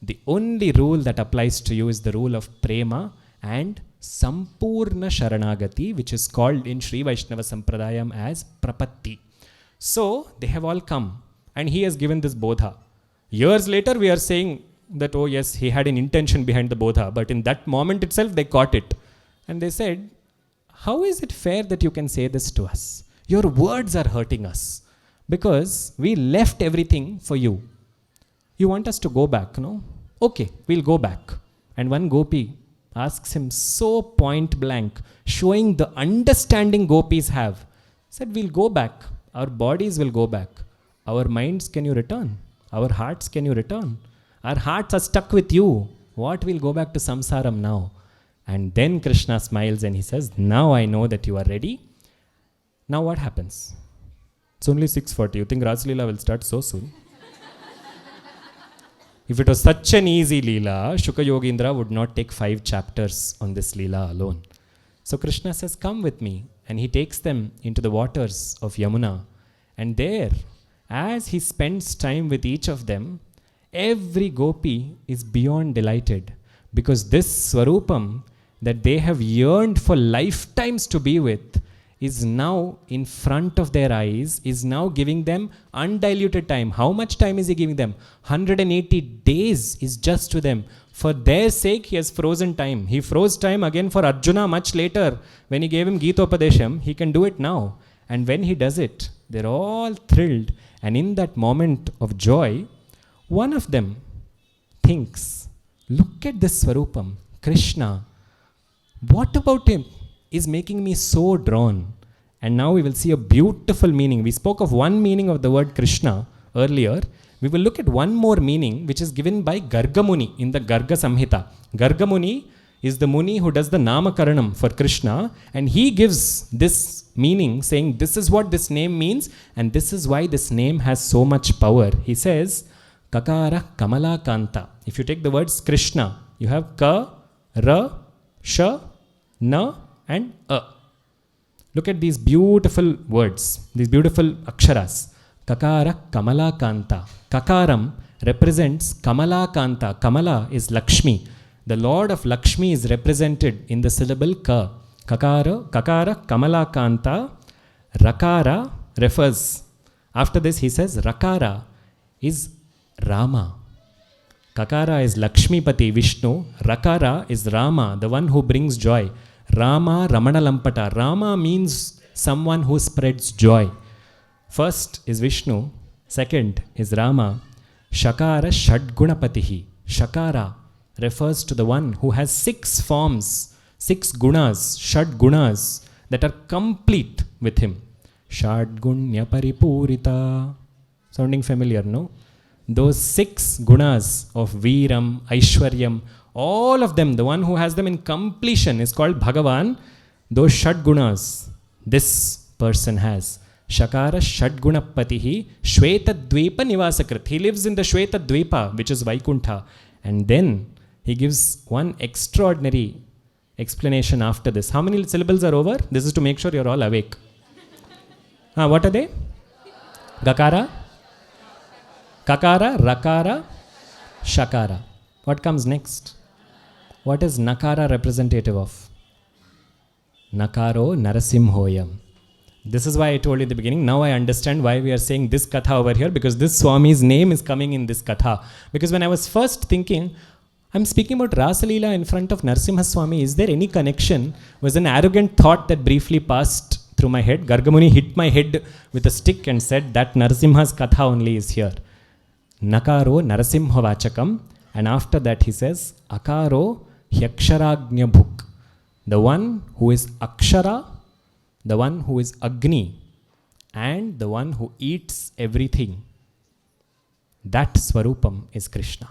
The only rule that applies to you is the rule of prema and sampurna sharanagati, which is called in Sri Vaishnava Sampradayam as prapatti. So they have all come and he has given this bodha. Years later we are saying that, oh yes, he had an intention behind the bodha, but in that moment itself they caught it. And they said, how is it fair that you can say this to us? Your words are hurting us. Because we left everything for you. You want us to go back, no? Okay, we'll go back. And one gopi asks him so point blank, showing the understanding gopis have. Said, we'll go back. Our bodies will go back. Our minds, can you return? Our hearts, can you return? Our hearts are stuck with you. What will go back to samsaram now? And then Krishna smiles and he says, now I know that you are ready. Now what happens? It's only 6:40. You think Rasa Leela will start so soon? If it was such an easy Leela, Shuka Yogindra would not take 5 chapters on this Leela alone. So Krishna says, come with me. And he takes them into the waters of Yamuna. And there, as he spends time with each of them, every gopi is beyond delighted. Because this Swarupam that they have yearned for lifetimes to be with is now in front of their eyes, is now giving them undiluted time. How much time is he giving them? 180 days is just to them. For their sake, he has frozen time. He froze time again for Arjuna much later. When he gave him Gitopadesham, he can do it now. And when he does it, they're all thrilled. And in that moment of joy, one of them thinks, look at this Swarupam, Krishna. What about him is making me so drawn? And now we will see a beautiful meaning. We spoke of one meaning of the word Krishna earlier. We will look at one more meaning which is given by Garga Muni in the Garga Samhita. Garga Muni is the Muni who does the Namakaranam for Krishna, and he gives this meaning saying this is what this name means and this is why this name has so much power. He says, Kakara Kamala Kanta. If you take the words Krishna, you have Ka, Ra, Sha, Na and A. Look at these beautiful words, these beautiful aksharas. Kakara Kamala Kanta. Kakaram represents Kamala Kanta. Kamala is Lakshmi. The Lord of Lakshmi is represented in the syllable Ka. Kakara Kamala Kanta. Rakara refers. After this he says Rakara is Rama. Kakara is Lakshmi Pati Vishnu. Rakara is Rama, the one who brings joy. Rama Ramana Lampata. Rama means someone who spreads joy. First is Vishnu, second is Rama. Shakara Shadgunapatihi. Shakara refers to the one who has 6 forms, 6 gunas, Shad gunas that are complete with him. Shadgunya Paripurita. Sounding familiar, no? Those 6 gunas of Veeram, Aishwaryam, all of them, the one who has them in completion is called Bhagavan. Those Shad gunas, this person has. Shakara Shadgunapatihi Shweta Dwepa Nivasakrit. He lives in the Shweta Dwepa, which is Vaikuntha. And then he gives one extraordinary explanation after this. How many syllables are over? This is to make sure you're all awake. What are they? Gakara, Kakara, Rakara, Shakara. What comes next? What is Nakara representative of? Nakaro Narasimhoyam. This is why I told you in the beginning. Now I understand why we are saying this katha over here, because this Swami's name is coming in this katha. Because when I was first thinking, I'm speaking about Rasa Leela in front of Narasimha Swami, is there any connection? Was an arrogant thought that briefly passed through my head. Gargamuni hit my head with a stick and said that Narasimha's katha only is here. Nakaro Narasimha Vachakam. And after that he says, Akaro Hyaksharagnya Bhuk. The one who is Akshara, the one who is Agni, and the one who eats everything. That Swarupam is Krishna.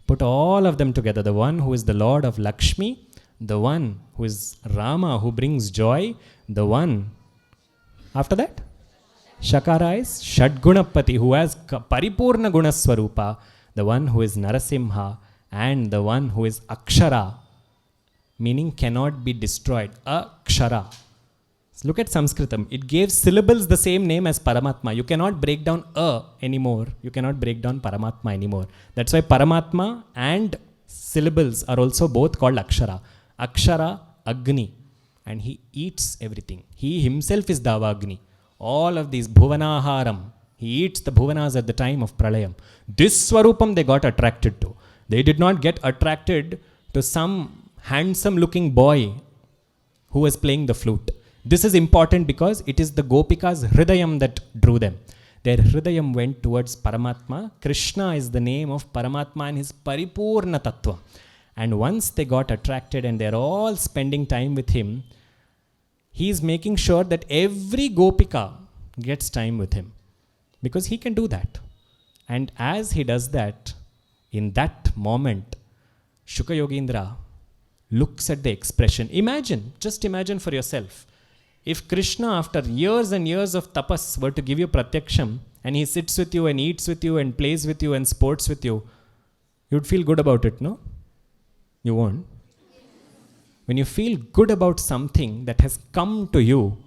Put all of them together. The one who is the Lord of Lakshmi, the one who is Rama, who brings joy, the one. After that, Shakara is Shadgunapati, who has Paripurna Guna Swarupa, the one who is Narasimha, and the one who is Akshara, meaning cannot be destroyed. Akshara. Look at Sanskritam. It gave syllables the same name as Paramatma. You cannot break down A anymore. You cannot break down Paramatma anymore. That's why Paramatma and syllables are also both called Akshara. Akshara, Agni. And he eats everything. He himself is Davagni. All of these Bhuvanaharam. He eats the Bhuvanas at the time of Pralayam. This Swarupam they got attracted to. They did not get attracted to some handsome looking boy who was playing the flute. This is important because it is the Gopika's Hridayam that drew them. Their Hridayam went towards Paramatma. Krishna is the name of Paramatma and his Paripurna Tattva. And once they got attracted and they're all spending time with him, he is making sure that every Gopika gets time with him. Because he can do that. And as he does that, in that moment, Shuka Yogindra looks at the expression. Just imagine for yourself. If Krishna, after years and years of tapas, were to give you pratyaksham, and he sits with you and eats with you and plays with you and sports with you, you'd feel good about it, no? You won't. When you feel good about something that has come to you,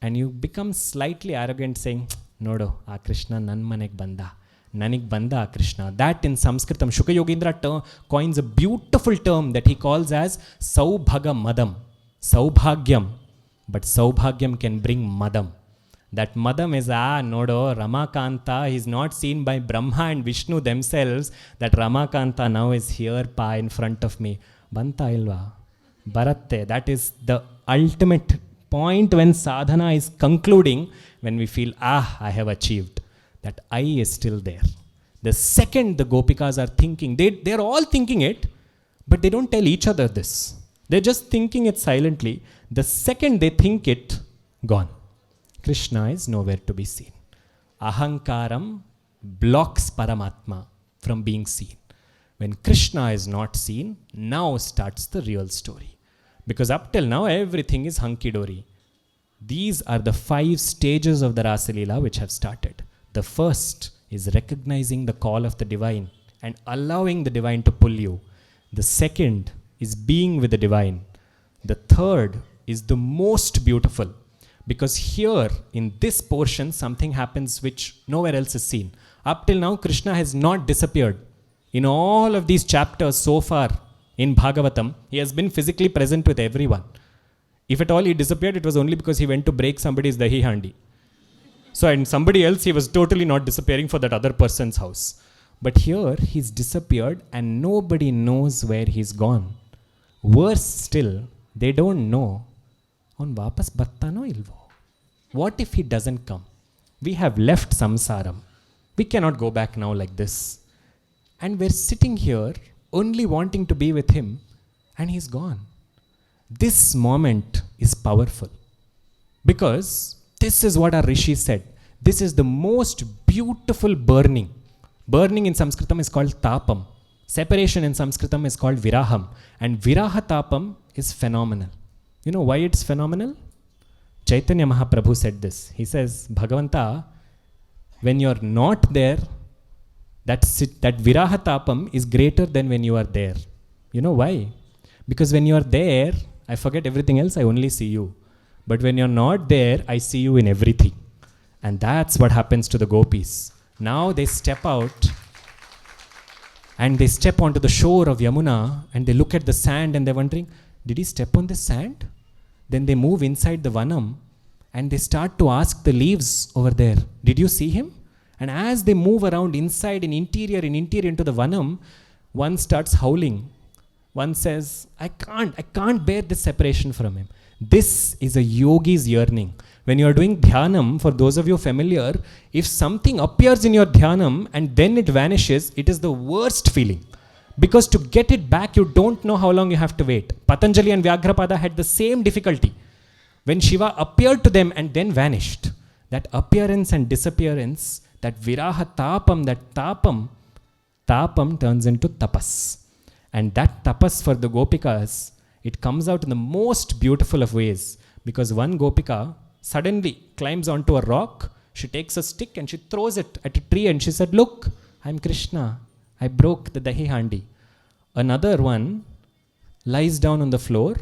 and you become slightly arrogant saying, Nodo, a Krishna nan manek banda. Nanik banda Krishna. That in Sanskritam, Shuka Yogindra coins a beautiful term that he calls as Saubhaga Madam. Saubhagyam. But Saubhagyam can bring Madam. That Madam is, nodo, Ramakanta, he is not seen by Brahma and Vishnu themselves, that Ramakanta now is here, pa, in front of me. Banta ilva? Baratte. That is the ultimate point when sadhana is concluding, when we feel, I have achieved. That I is still there. The second the Gopikas are thinking, they're all thinking it, but they don't tell each other this. They're just thinking it silently. The second they think it, gone. Krishna is nowhere to be seen. Ahankaram blocks paramatma from being seen. When Krishna is not seen, now starts the real story. Because up till now, everything is hunky-dory. These are the 5 stages of the Rasa Leela which have started. The first is recognizing the call of the divine and allowing the divine to pull you. The second is being with the divine. The third is the most beautiful. Because here, in this portion, something happens which nowhere else is seen. Up till now, Krishna has not disappeared. In all of these chapters so far in Bhagavatam, he has been physically present with everyone. If at all he disappeared, it was only because he went to break somebody's dahi handi. So, and somebody else, he was totally not disappearing for that other person's house. But here, he's disappeared and nobody knows where he's gone. Worse still, they don't know. On vapas battano ilvo. What if he doesn't come? We have left samsaram. We cannot go back now like this. And we're sitting here only wanting to be with him, and he's gone. This moment is powerful. Because this is what our rishi said. This is the most beautiful burning. Burning in Sanskritam is called tapam. Separation in Sanskritam is called viraham. And viraha tapam is phenomenal. You know why it's phenomenal? Chaitanya Mahaprabhu said this. He says, Bhagavanta, when you're not there, that viraha tapam is greater than when you are there. You know why? Because when you are there, I forget everything else, I only see you. But when you're not there, I see you in everything. And that's what happens to the gopis. Now they step out and they step onto the shore of Yamuna and they look at the sand and they're wondering, did he step on this sand? Then they move inside the vanam and they start to ask the leaves over there, did you see him? And as they move around inside in interior into the vanam, one starts howling. One says, I can't bear this separation from him. This is a yogi's yearning. When you are doing dhyanam, for those of you familiar, if something appears in your dhyanam and then it vanishes, it is the worst feeling. Because to get it back, you don't know how long you have to wait. Patanjali and Vyagrapada had the same difficulty. When Shiva appeared to them and then vanished, that appearance and disappearance, that viraha tapam, that tapam turns into tapas. And that tapas for the gopikas, it comes out in the most beautiful of ways. Because one gopika suddenly climbs onto a rock, she takes a stick and she throws it at a tree and she said, look, I'm Krishna. I broke the dahi handi. Another one lies down on the floor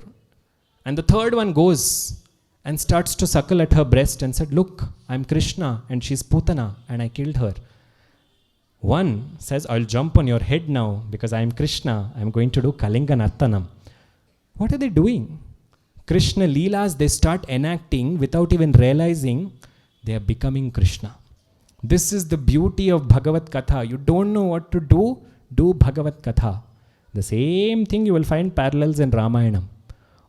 and the third one goes and starts to suckle at her breast and said, look, I'm Krishna and she's Putana and I killed her. One says, I'll jump on your head now because I'm Krishna. I'm going to do Kalinga Nartanam. What are they doing? Krishna Leelas, they start enacting without even realizing they are becoming Krishna. This is the beauty of Bhagavat Katha. You don't know what to do, do Bhagavat Katha. The same thing you will find parallels in Ramayanam.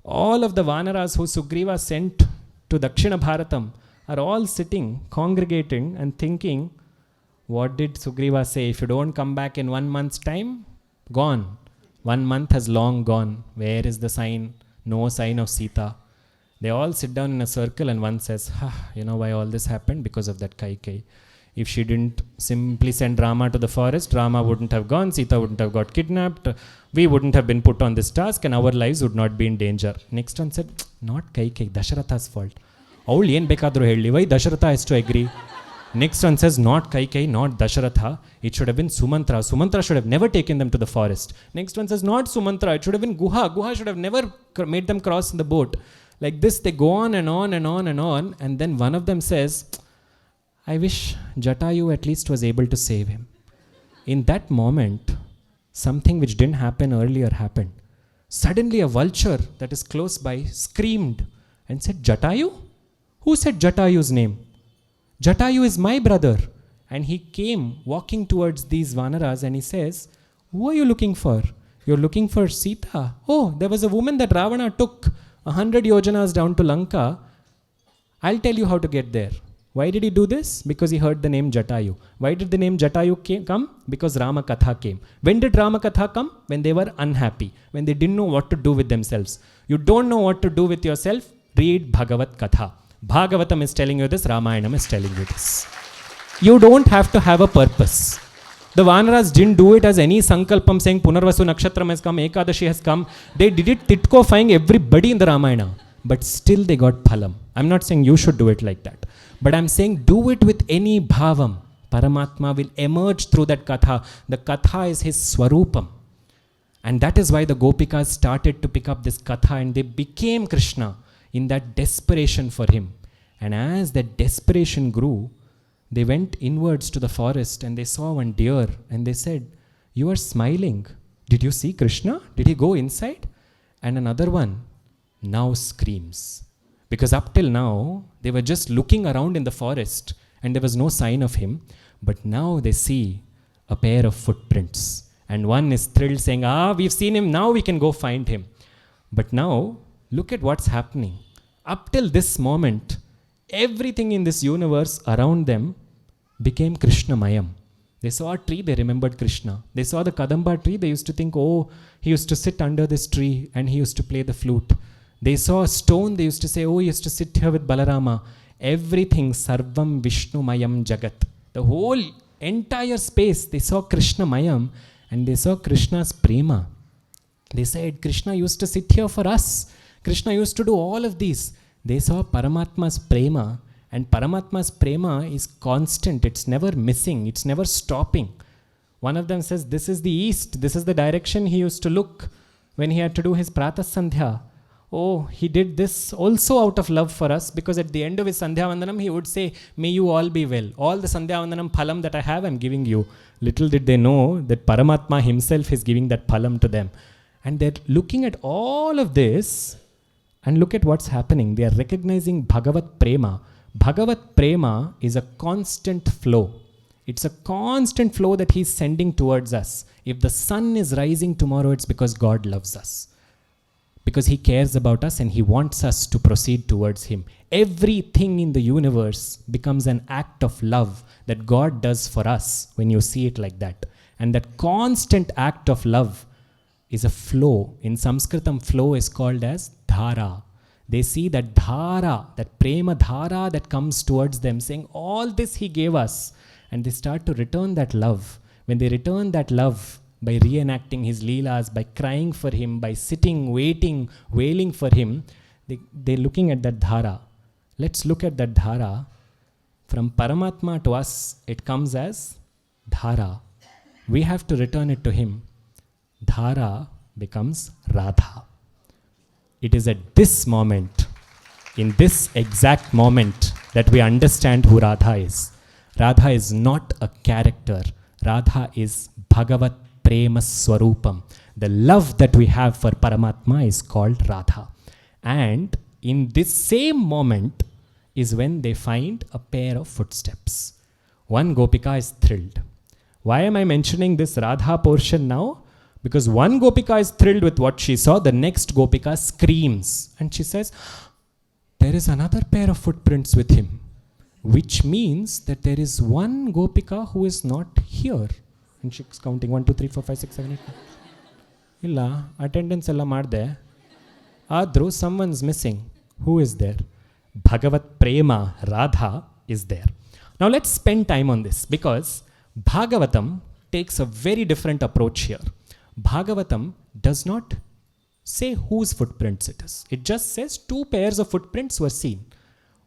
All of the Vanaras who Sugriva sent to Dakshina Bharatam are all sitting, congregating and thinking, what did Sugriva say? If you don't come back in 1 month's time, gone. 1 month has long gone. Where is the sign? No sign of Sita. They all sit down in a circle and one says, you know why all this happened? Because of that Kaikeyi. If she didn't simply send Rama to the forest, Rama wouldn't have gone, Sita wouldn't have got kidnapped, we wouldn't have been put on this task and our lives would not be in danger. Next one said, not Kaikeyi, Dasharatha's fault. Avul yen bekadru helli, why Dasharatha has to agree? Next one says, not Kaikeyi, not Dasharatha, it should have been Sumantra. Sumantra should have never taken them to the forest. Next one says, not Sumantra, it should have been Guha. Guha should have never made them cross in the boat. Like this, they go on and on and on and on. And then one of them says, I wish Jatayu at least was able to save him. In that moment, something which didn't happen earlier happened. Suddenly a vulture that is close by screamed and said, Jatayu? Who said Jatayu's name? Jatayu is my brother. And he came walking towards these Vanaras and he says, who are you looking for? You're looking for Sita. Oh, there was a woman that Ravana took 100 yojanas down to Lanka. I'll tell you how to get there. Why did he do this? Because he heard the name Jatayu. Why did the name Jatayu come? Because Rama Katha came. When did Rama Katha come? When they were unhappy. When they didn't know what to do with themselves. You don't know what to do with yourself? Read Bhagavat Katha. Bhagavatam is telling you this. Ramayanam is telling you this. You don't have to have a purpose. The Vanaras didn't do it as any sankalpam saying Punarvasu Nakshatram has come, Ekadashi has come. They did it titkofying everybody in the Ramayana. But still they got phalam. I'm not saying you should do it like that. But I'm saying do it with any bhavam. Paramatma will emerge through that katha. The katha is his swarupam. And that is why the Gopikas started to pick up this katha and they became Krishna in that desperation for him. And as that desperation grew, they went inwards to the forest and they saw one deer and they said, you are smiling. Did you see Krishna? Did he go inside? And another one now screams. Because up till now, they were just looking around in the forest and there was no sign of him. But now they see a pair of footprints. And one is thrilled saying, we've seen him, now we can go find him. But now, look at what's happening. Up till this moment, everything in this universe around them became Krishnamayam. They saw a tree, they remembered Krishna. They saw the Kadamba tree, they used to think, he used to sit under this tree and he used to play the flute. They saw a stone, they used to say, he used to sit here with Balarama. Everything, Sarvam Vishnumayam Jagat. The whole entire space, they saw Krishnamayam and they saw Krishna's prema. They said, Krishna used to sit here for us. Krishna used to do all of these. They saw Paramatma's prema, and Paramatma's prema is constant. It's never missing. It's never stopping. One of them says, this is the east. This is the direction he used to look when he had to do his Pratah Sandhya. He did this also out of love for us, because at the end of his Sandhya Vandanam, he would say, may you all be well. All the Sandhya Vandanam phalam that I have, I'm giving you. Little did they know that Paramatma himself is giving that phalam to them. And they're looking at all of this, and look at what's happening. They are recognizing Bhagavat Prema. Bhagavat Prema is a constant flow. It's a constant flow that he's sending towards us. If the sun is rising tomorrow, it's because God loves us. Because he cares about us and he wants us to proceed towards him. Everything in the universe becomes an act of love that God does for us when you see it like that. And that constant act of love is a flow. In Sanskritam, flow is called as dhara. They see that dhara, that prema dhara that comes towards them, saying, all this he gave us. And they start to return that love. When they return that love by reenacting his leelas, by crying for him, by sitting, waiting, wailing for him, they're looking at that dhara. Let's look at that dhara. From Paramatma to us, it comes as dhara. We have to return it to him. Dhara becomes Radha. It is at this moment, in this exact moment, that we understand who Radha is. Radha is not a character. Radha is Bhagavat Prema Swarupam. The love that we have for Paramatma is called Radha. And in this same moment is when they find a pair of footsteps. One Gopika is thrilled. Why am I mentioning this Radha portion now? Because one Gopika is thrilled with what she saw, the next Gopika screams. And she says, there is another pair of footprints with him. Which means that there is one Gopika who is not here. And she's counting 1, 2, 3, 4, 5, 6, 7, 8. Illa, attendance ella marde. Adru, someone's missing. Who is there? Bhagavat Prema, Radha is there. Now let's spend time on this, because Bhagavatam takes a very different approach here. Bhagavatam does not say whose footprints it is. It just says 2 pairs of footprints were seen.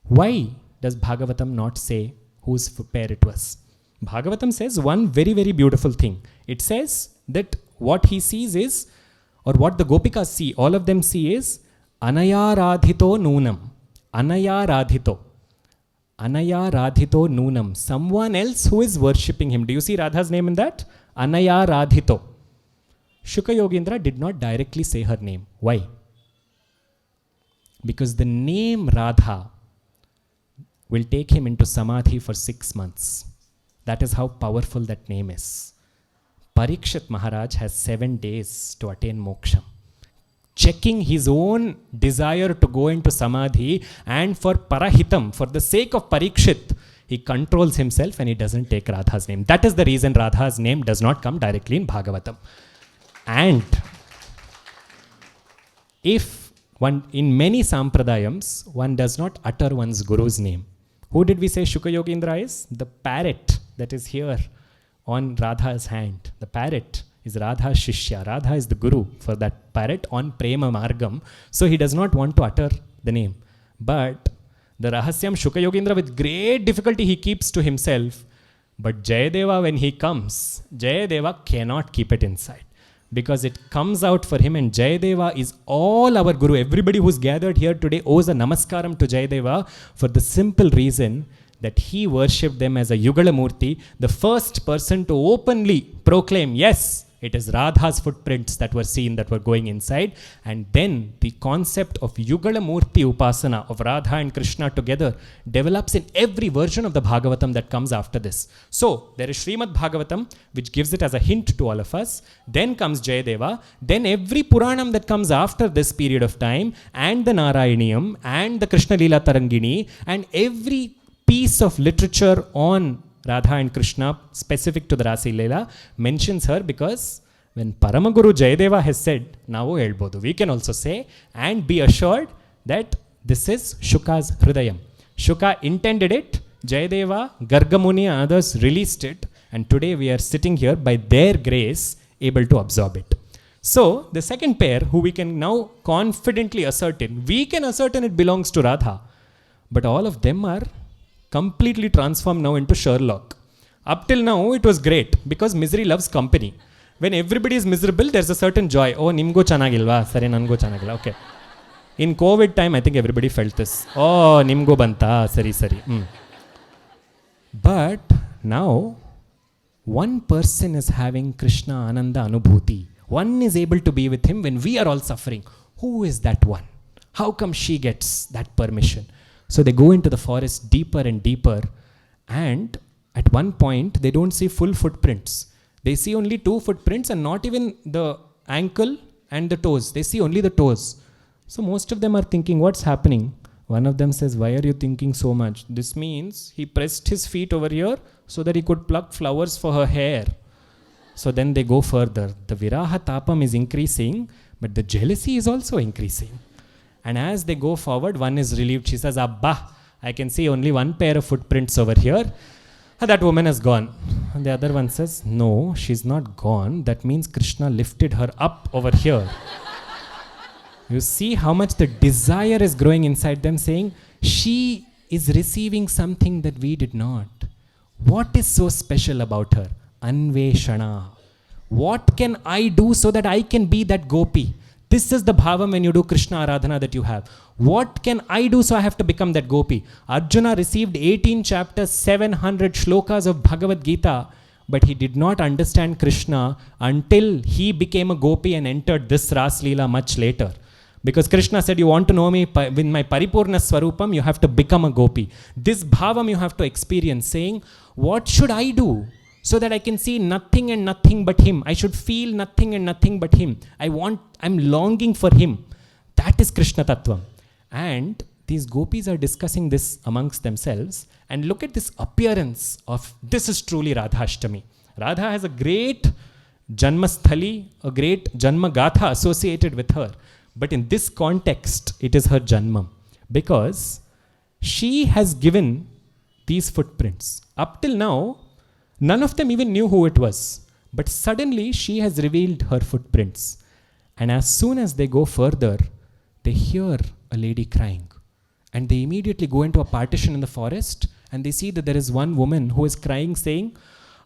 Why does Bhagavatam not say whose pair it was? Bhagavatam says one very, very beautiful thing. It says that what he sees is, or what the Gopikas see, all of them see is, Anaya Radhito Noonam. Anaya Radhito. Anaya Radhito Noonam. Someone else who is worshipping him. Do you see Radha's name in that? Anaya Radhito. Shuka Yogendra did not directly say her name. Why? Because the name Radha will take him into samadhi for 6 months. That is how powerful that name is. Parikshit Maharaj has 7 days to attain moksha. Checking his own desire to go into samadhi, and for parahitam, for the sake of Parikshit, he controls himself and he doesn't take Radha's name. That is the reason Radha's name does not come directly in Bhagavatam. And if one, in many sampradayams, one does not utter one's guru's name. Who did we say Shuka Yogindra is? The parrot that is here on Radha's hand. The parrot is Radha's Shishya. Radha is the guru for that parrot on Prema Margam. So he does not want to utter the name. But the Rahasyam Shuka Yogindra, with great difficulty, he keeps to himself. But Jayadeva, when he comes, Jayadeva cannot keep it inside. Because it comes out for him, and Jayadeva is all our guru. Everybody who's gathered here today owes a namaskaram to Jayadeva for the simple reason that he worshipped them as a Yugala Murti, the first person to openly proclaim, yes, it is Radha's footprints that were seen, that were going inside. And then the concept of Yugala Murti Upasana, of Radha and Krishna together, develops in every version of the Bhagavatam that comes after this. So there is Srimad Bhagavatam, which gives it as a hint to all of us. Then comes Jayadeva. Then every Puranam that comes after this period of time, and the Narayaniyam, and the Krishna Leela Tarangini, and every piece of literature on Radha and Krishna specific to the Rasa Leela mentions her, because when Paramaguru Jayadeva has said, Navo Elbodu, we can also say and be assured that this is Shuka's Hridayam. Shuka intended it, Jayadeva, Gargamuni and others released it, and today we are sitting here by their grace able to absorb it. So the second pair who we can now confidently ascertain, we can ascertain it belongs to Radha, but all of them are completely transformed now into Sherlock. Up till now, it was great because misery loves company. When everybody is miserable, there's a certain joy. Oh, nimgo chanagilva, sare nango chanagila. Okay. In COVID time, I think everybody felt this. Oh, nimgo banta, sari. But now, one person is having Krishna Ananda Anubhuti. One is able to be with him when we are all suffering. Who is that one? How come she gets that permission? So they go into the forest deeper and deeper, and at one point they don't see full footprints. They see only 2 footprints, and not even the ankle and the toes. They see only the toes. So most of them are thinking, what's happening? One of them says, why are you thinking so much? This means he pressed his feet over here so that he could pluck flowers for her hair. So then they go further. The viraha tapam is increasing, but the jealousy is also increasing. And as they go forward, one is relieved. She says, Abba, I can see only 1 pair of footprints over here. That woman has gone. And the other one says, no, she's not gone. That means Krishna lifted her up over here. You see how much the desire is growing inside them, saying, she is receiving something that we did not. What is so special about her? Anveshana. What can I do so that I can be that gopi? This is the bhavam when you do Krishna Aradhana that you have. What can I do so I have to become that gopi? Arjuna received 18 chapters, 700 shlokas of Bhagavad Gita, but he did not understand Krishna until he became a gopi and entered this Rasa Leela much later. Because Krishna said, you want to know me with my paripurna swarupam, you have to become a gopi. This bhavam you have to experience, saying, what should I do so that I can see nothing and nothing but him? I should feel nothing and nothing but him. I'm longing for him. That is Krishna Tattvam. And these gopis are discussing this amongst themselves. And look at this appearance of, this is truly Radha Ashtami. Radha has a great Janmasthali, a great Janma Gatha associated with her. But in this context, it is her Janmam. Because she has given these footprints. Up till now, none of them even knew who it was. But suddenly, she has revealed her footprints. And as soon as they go further, they hear a lady crying. And they immediately go into a partition in the forest, and they see that there is one woman who is crying, saying,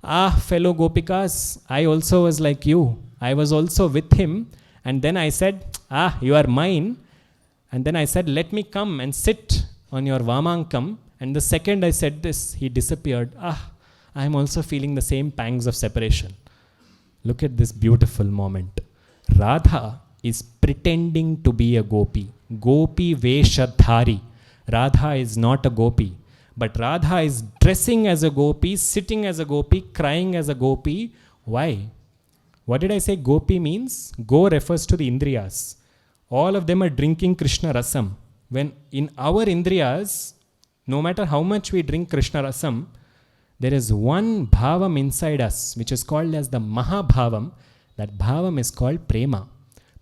fellow Gopikas, I also was like you. I was also with him. And then I said, you are mine. And then I said, let me come and sit on your Vamankam. And the second I said this, he disappeared. I am also feeling the same pangs of separation. Look at this beautiful moment. Radha is pretending to be a gopi. Gopi Veshadhari. Radha is not a gopi, but Radha is dressing as a gopi, sitting as a gopi, crying as a gopi. Why? What did I say gopi means? Go refers to the indriyas. All of them are drinking Krishna rasam. When in our indriyas, no matter how much we drink Krishna rasam, there is one bhavam inside us, which is called as the Mahabhavam. That bhavam is called prema.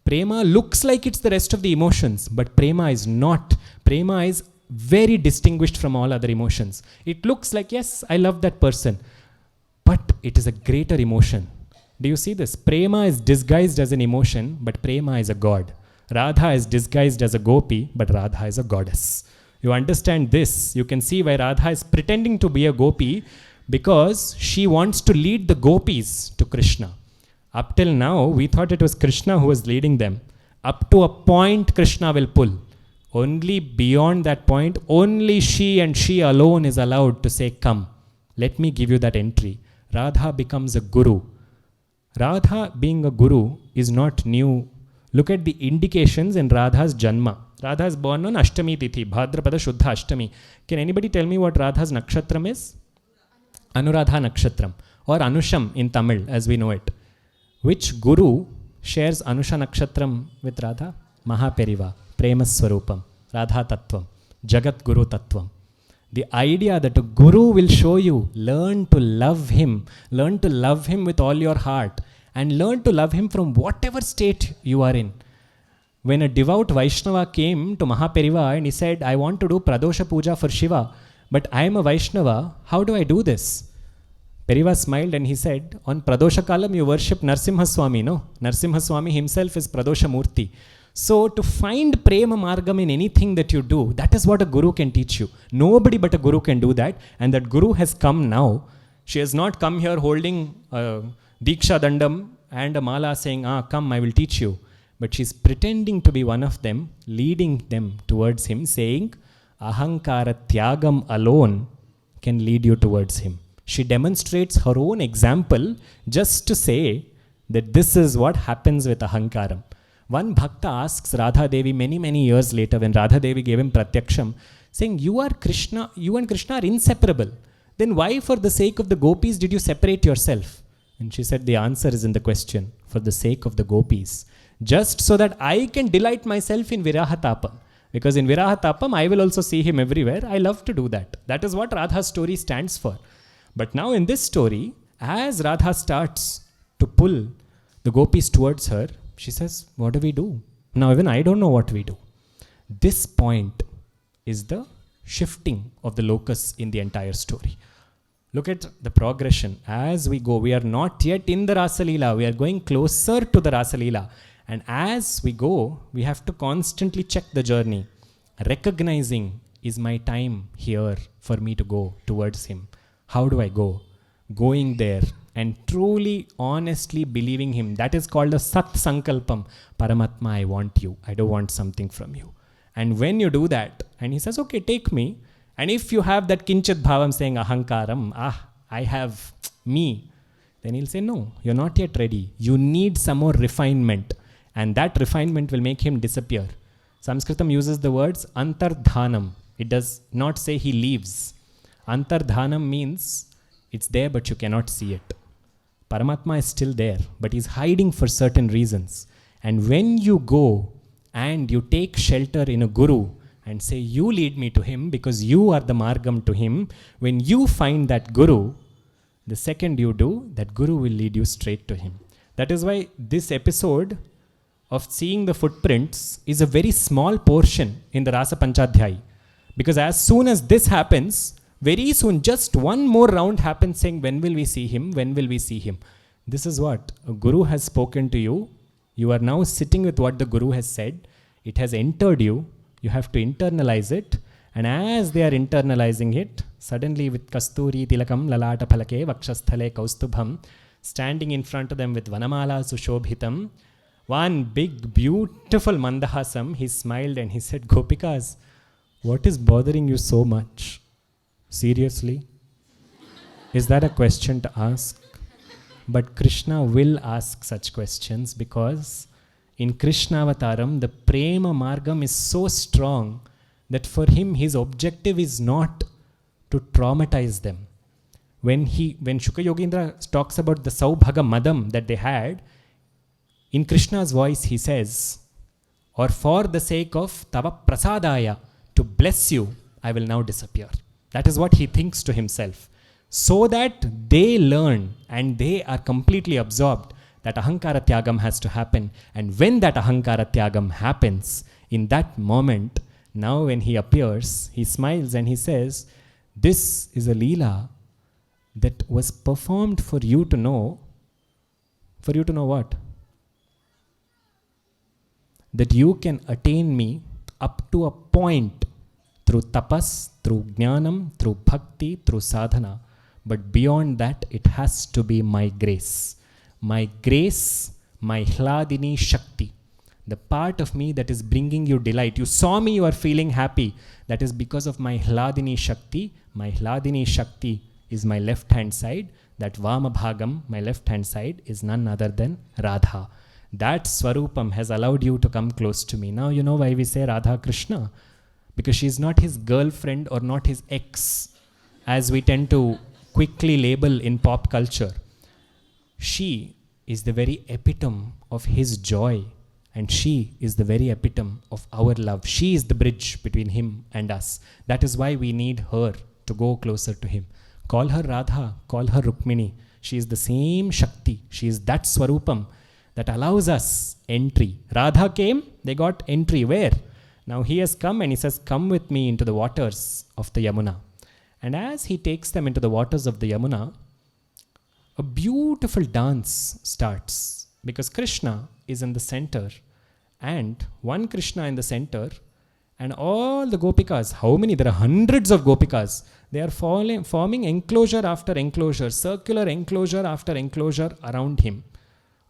Prema looks like it's the rest of the emotions, but prema is not. Prema is very distinguished from all other emotions. It looks like, yes, I love that person, but it is a greater emotion. Do you see this? Prema is disguised as an emotion, but prema is a god. Radha is disguised as a gopi, but Radha is a goddess. You understand this? You can see why Radha is pretending to be a gopi, because she wants to lead the gopis to Krishna. Up till now, we thought it was Krishna who was leading them. Up to a point, Krishna will pull. Only beyond that point, only she and she alone is allowed to say, come, let me give you that entry. Radha becomes a guru. Radha being a guru is not new. Look at the indications in Radha's Janma. Radha is born on Ashtami Tithi, Bhadrapada Shuddha Ashtami. Can anybody tell me what Radha's Nakshatram is? Anuradha Nakshatram, or Anusham in Tamil as we know it. Which guru shares Anusha Nakshatram with Radha? Mahaperiva, Prema Swarupam, Radha Tattvam, Jagat Guru Tattvam. The idea that a guru will show you, learn to love him with all your heart, and learn to love him from whatever state you are in. When a devout Vaishnava came to Mahaperiva and he said, I want to do Pradosha Puja for Shiva, but I am a Vaishnava, how do I do this? Periva smiled and he said, on Pradosha Kalam you worship Narsimha Swami, no? Narsimha Swami himself is Pradosha Murti. So to find Prema Margam in anything that you do, that is what a guru can teach you. Nobody but a guru can do that, and that guru has come now. She has not come here holding Diksha Dandam and a mala saying, come, I will teach you. But she's pretending to be one of them, leading them towards him, saying, Ahankara Tyagam alone can lead you towards him. She demonstrates her own example just to say that this is what happens with Ahankaram. One bhakta asks Radha Devi many years later, when Radha Devi gave him Pratyaksham, saying, you and Krishna are inseparable. Then why for the sake of the gopis did you separate yourself? And she said, the answer is in the question, for the sake of the gopis. Just so that I can delight myself in Virahatapam. Because in Virahatapam, I will also see him everywhere. I love to do that. That is what Radha's story stands for. But now in this story, as Radha starts to pull the gopis towards her, she says, what do we do? Now even I don't know what we do. This point is the shifting of the locus in the entire story. Look at the progression. As we go, we are not yet in the Rasa Leela. We are going closer to the Rasa Leela. And as we go, we have to constantly check the journey. Recognizing, is my time here for me to go towards him? How do I go? Going there and truly, honestly believing him. That is called a Sat Sankalpam. Paramatma, I want you. I don't want something from you. And when you do that, and he says, okay, take me. And if you have that Kinchit Bhavam saying, Ahankaram, I have me, then he'll say, no, you're not yet ready. You need some more refinement. And that refinement will make him disappear. Sanskritam uses the words Antardhanam. It does not say he leaves. Antardhanam means it's there but you cannot see it. Paramatma is still there, but he's hiding for certain reasons. And when you go and you take shelter in a guru and say, you lead me to him because you are the margam to him, when you find that guru, the second you do, that guru will lead you straight to him. That is why this episode of seeing the footprints is a very small portion in the Rasa Panchadhyayi. Because as soon as this happens, very soon, just one more round happens saying, when will we see him? When will we see him? This is what a guru has spoken to you. You are now sitting with what the guru has said. It has entered you. You have to internalize it. And as they are internalizing it, suddenly with Kasturi Tilakam Lalata Palake Vakshasthale Kaustubham, standing in front of them with Vanamala Sushobhitam, one big beautiful Mandahasam, he smiled and he said, Gopikas, what is bothering you so much? Seriously? Is that a question to ask? But Krishna will ask such questions because In Krishna Avataram, the prema margam is so strong that for him, his objective is not to traumatize them. When Shukha Yogendra talks about the Saubhaga Madam that they had, in Krishna's voice he says, or for the sake of Tava Prasadaya, to bless you, I will now disappear. That is what he thinks to himself. So that they learn and they are completely absorbed that Ahankara Tyagam has to happen. And when that Ahankara Tyagam happens, in that moment, now when he appears, he smiles and he says, this is a Leela that was performed for you to know. For you to know what? That you can attain me up to a point through tapas, through jnanam, through bhakti, through sadhana. But beyond that, it has to be my grace. My grace, my hladini shakti. The part of me that is bringing you delight. You saw me, you are feeling happy. That is because of my hladini shakti. My hladini shakti is my left hand side. That vama bhagam, my left hand side, is none other than Radha. That Swarupam has allowed you to come close to me. Now you know why we say Radha Krishna. Because she is not his girlfriend or not his ex, as we tend to quickly label in pop culture. She is the very epitome of his joy, and she is the very epitome of our love. She is the bridge between him and us. That is why we need her to go closer to him. Call her Radha, call her Rukmini. She is the same Shakti. She is that Swarupam that allows us entry. Radha came, they got entry. Where? Now he has come and he says, come with me into the waters of the Yamuna. And as he takes them into the waters of the Yamuna, a beautiful dance starts, because Krishna is in the center, and one Krishna in the center, and all the Gopikas, how many? There are hundreds of Gopikas. They are forming enclosure after enclosure, circular enclosure after enclosure around him.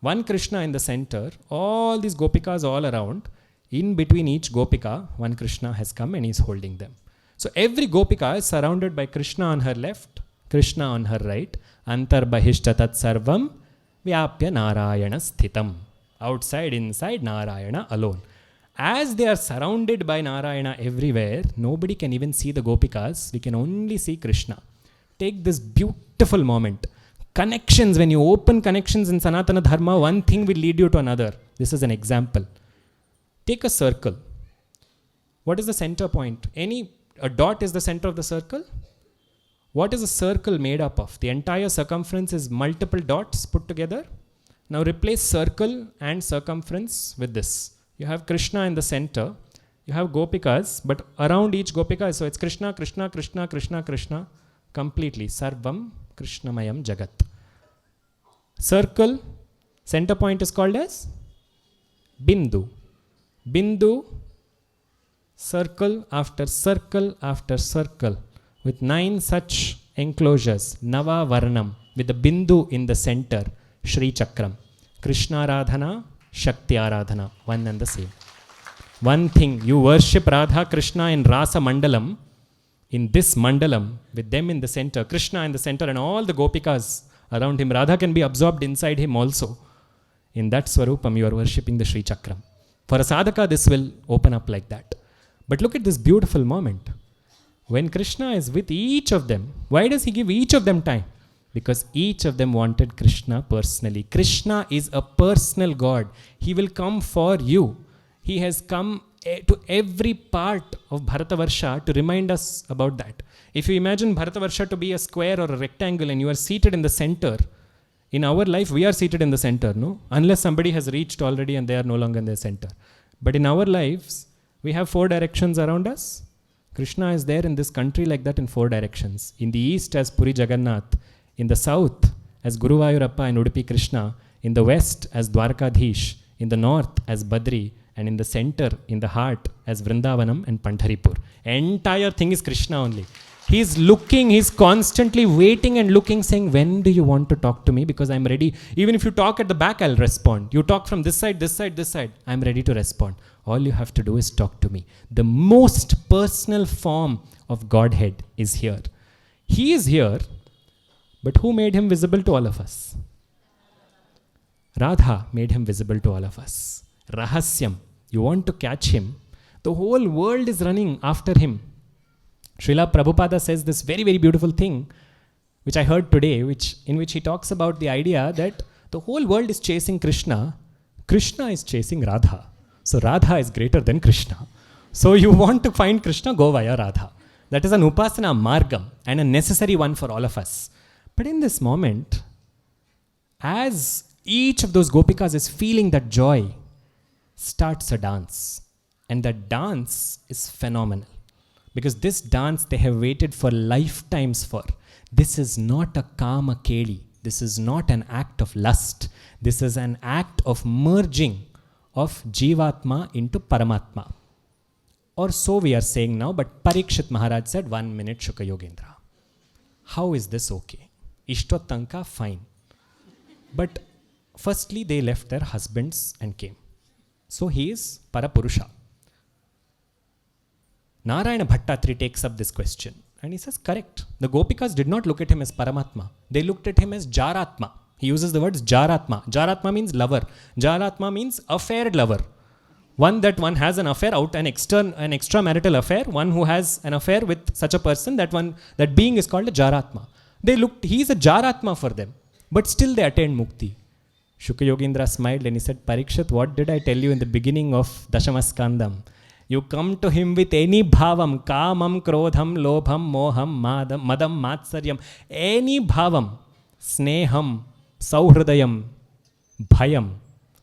One Krishna in the center, all these Gopikas all around. In between each Gopika, one Krishna has come and is holding them. So every Gopika is surrounded by Krishna on her left, Krishna on her right. Antar bahishtatat sarvam vyapya narayana sthitam. Outside, inside, Narayana alone. As they are surrounded by Narayana everywhere, nobody can even see the Gopikas. We can only see Krishna. Take this beautiful moment. Connections, when you open connections in Sanatana Dharma, one thing will lead you to another. This is an example. Take a circle. What is the center point? A dot is the center of the circle. What is a circle made up of? The entire circumference is multiple dots put together. Now replace circle and circumference with this. You have Krishna in the center. You have Gopikas, but around each Gopika, so it's Krishna, Krishna, Krishna, Krishna, Krishna, completely. Sarvam Krishnamayam Jagat. Circle, center point is called as Bindu. Bindu, circle after circle after circle, with 9 such enclosures, Nava Varnam, with the Bindu in the center, Shri Chakram. Krishna Radhana, Shakti Aradhana, one and the same. One thing, you worship Radha Krishna in Rasa Mandalam, in this Mandalam, with them in the center, Krishna in the center, and all the Gopikas around him. Radha can be absorbed inside him also. In that Swarupam, you are worshipping the Shri Chakram. For a sadhaka, this will open up like that. But look at this beautiful moment. When Krishna is with each of them, why does he give each of them time? Because each of them wanted Krishna personally. Krishna is a personal God. He will come for you. He has come to every part of Bharatavarsha to remind us about that. If you imagine Bharatavarsha to be a square or a rectangle and you are seated in the center, in our life we are seated in the center, no? Unless somebody has reached already and they are no longer in the center. But in our lives, we have 4 directions around us. Krishna is there in this country like that in 4 directions. In the east as Puri Jagannath, in the south as Guruvayurappa and Udupi Krishna, in the west as Dwarkadhish, in the north as Badri, and in the center, in the heart, as Vrindavanam and Pandharipur. Entire thing is Krishna only. He's looking, he's constantly waiting and looking, saying, when do you want to talk to me? Because I'm ready. Even if you talk at the back, I'll respond. You talk from this side, this side, this side. I'm ready to respond. All you have to do is talk to me. The most personal form of Godhead is here. He is here, but who made him visible to all of us? Radha made him visible to all of us. rahasyam. You want to catch him. The whole world is running after him. Srila Prabhupada says this very, very beautiful thing, which I heard today, in which he talks about the idea that the whole world is chasing Krishna. Krishna is chasing Radha. So Radha is greater than Krishna. So you want to find Krishna, go via Radha. That is an upasana margam and a necessary one for all of us. But in this moment, as each of those gopikas is feeling that joy, starts a dance. And that dance is phenomenal. Because this dance they have waited for lifetimes for. This is not a kama keli. This is not an act of lust. This is an act of merging of jivatma into paramatma. Or so we are saying now, but Parikshit Maharaj said 1 minute Shuka Yogendra. How is this okay? Ishtotanka, fine. But firstly they left their husbands and came. So he is Parapurusha. Narayana Bhattatri takes up this question and he says, correct. The Gopikas did not look at him as Paramatma. They looked at him as Jaratma. He uses the words Jaratma. Jaratma means lover. Jaratma means affair lover. One that one has an affair out, an extramarital affair, one who has an affair with such a person, that being is called a Jaratma. He is a Jaratma for them, but still they attained Mukti. Shuka Yogendra smiled and he said, Parikshit, what did I tell you in the beginning of Dashamaskandam? You come to him with any bhavam, kamam, krodham, lobham, moham, madam, matsaryam, any bhavam, sneham, sauhridayam, bhayam.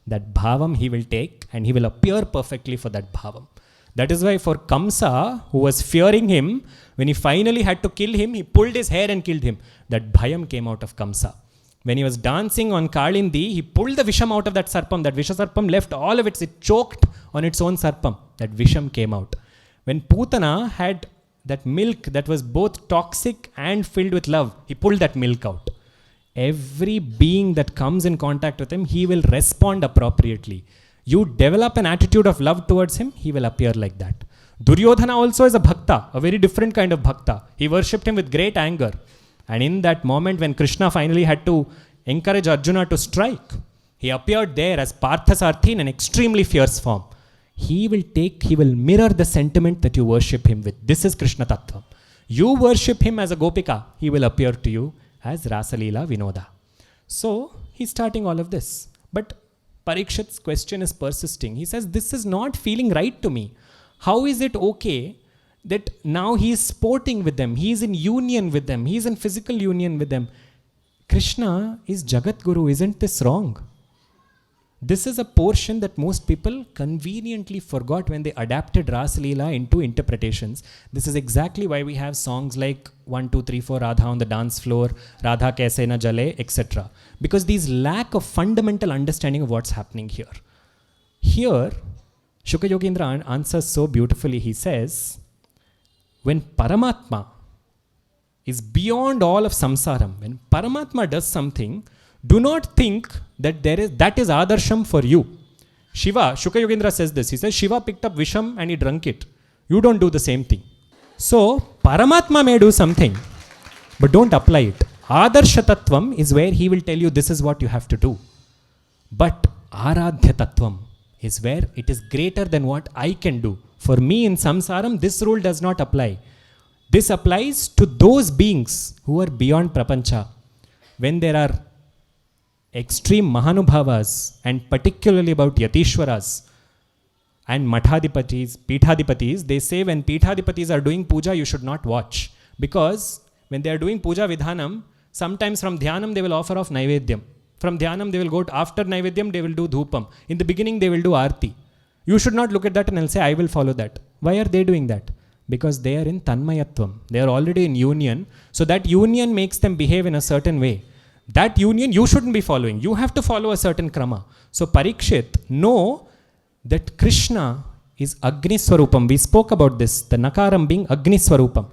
That bhavam he will take and he will appear perfectly for that bhavam. That is why for Kamsa, who was fearing him, when he finally had to kill him, he pulled his hair and killed him. That bhayam came out of Kamsa. When he was dancing on Kalindi, he pulled the visham out of that sarpam. That vishasarpam left all of it choked on its own sarpam. That visham came out. When Putana had that milk that was both toxic and filled with love, he pulled that milk out. Every being that comes in contact with him, he will respond appropriately. You develop an attitude of love towards him, he will appear like that. Duryodhana also is a bhakta, a very different kind of bhakta. He worshipped him with great anger. And in that moment when Krishna finally had to encourage Arjuna to strike, he appeared there as Parthasarthi in an extremely fierce form. He will mirror the sentiment that you worship him with. This is Krishna Tattva. You worship him as a Gopika, he will appear to you as Rasa Leela Vinoda. So he's starting all of this. But Parikshit's question is persisting. He says, this is not feeling right to me. How is it okay that now he is sporting with them? He is in union with them. He is in physical union with them. Krishna is Jagat Guru. Isn't this wrong? This is a portion that most people conveniently forgot when they adapted Rasa Leela into interpretations. This is exactly why we have songs like 1, 2, 3, 4, Radha on the dance floor, Radha kaise na jale, etc. Because these lack of fundamental understanding of what's happening here. Here, Shuka Yogendra answers so beautifully. He says, when Paramatma is beyond all of samsaram, when Paramatma does something, do not think that that is adarsham for you. Shiva, Shuka Yogendra says this. He says, Shiva picked up Visham and he drank it. You don't do the same thing. So, Paramatma may do something, but don't apply it. Adarsha Tattvam is where he will tell you this is what you have to do. But Aradhya Tattvam is where it is greater than what I can do. For me in samsaram, this rule does not apply. This applies to those beings who are beyond prapancha. When there are extreme Mahanubhavas, and particularly about Yatishwaras and Mathadipatis, Pithadipatis, they say when Pithadipatis are doing puja, you should not watch. Because when they are doing puja vidhanam, sometimes from dhyanam they will offer off naivedyam. From dhyanam they will go after naivedyam, they will do dhupam. In the beginning they will do arti. You should not look at that and I'll say, I will follow that. Why are they doing that? Because they are in tanmayatvam. They are already in union. So that union makes them behave in a certain way. That union you shouldn't be following. You have to follow a certain krama. So Parikshit, know that Krishna is Agni Swarupam. We spoke about this, the Nakaram being Agni Swarupam.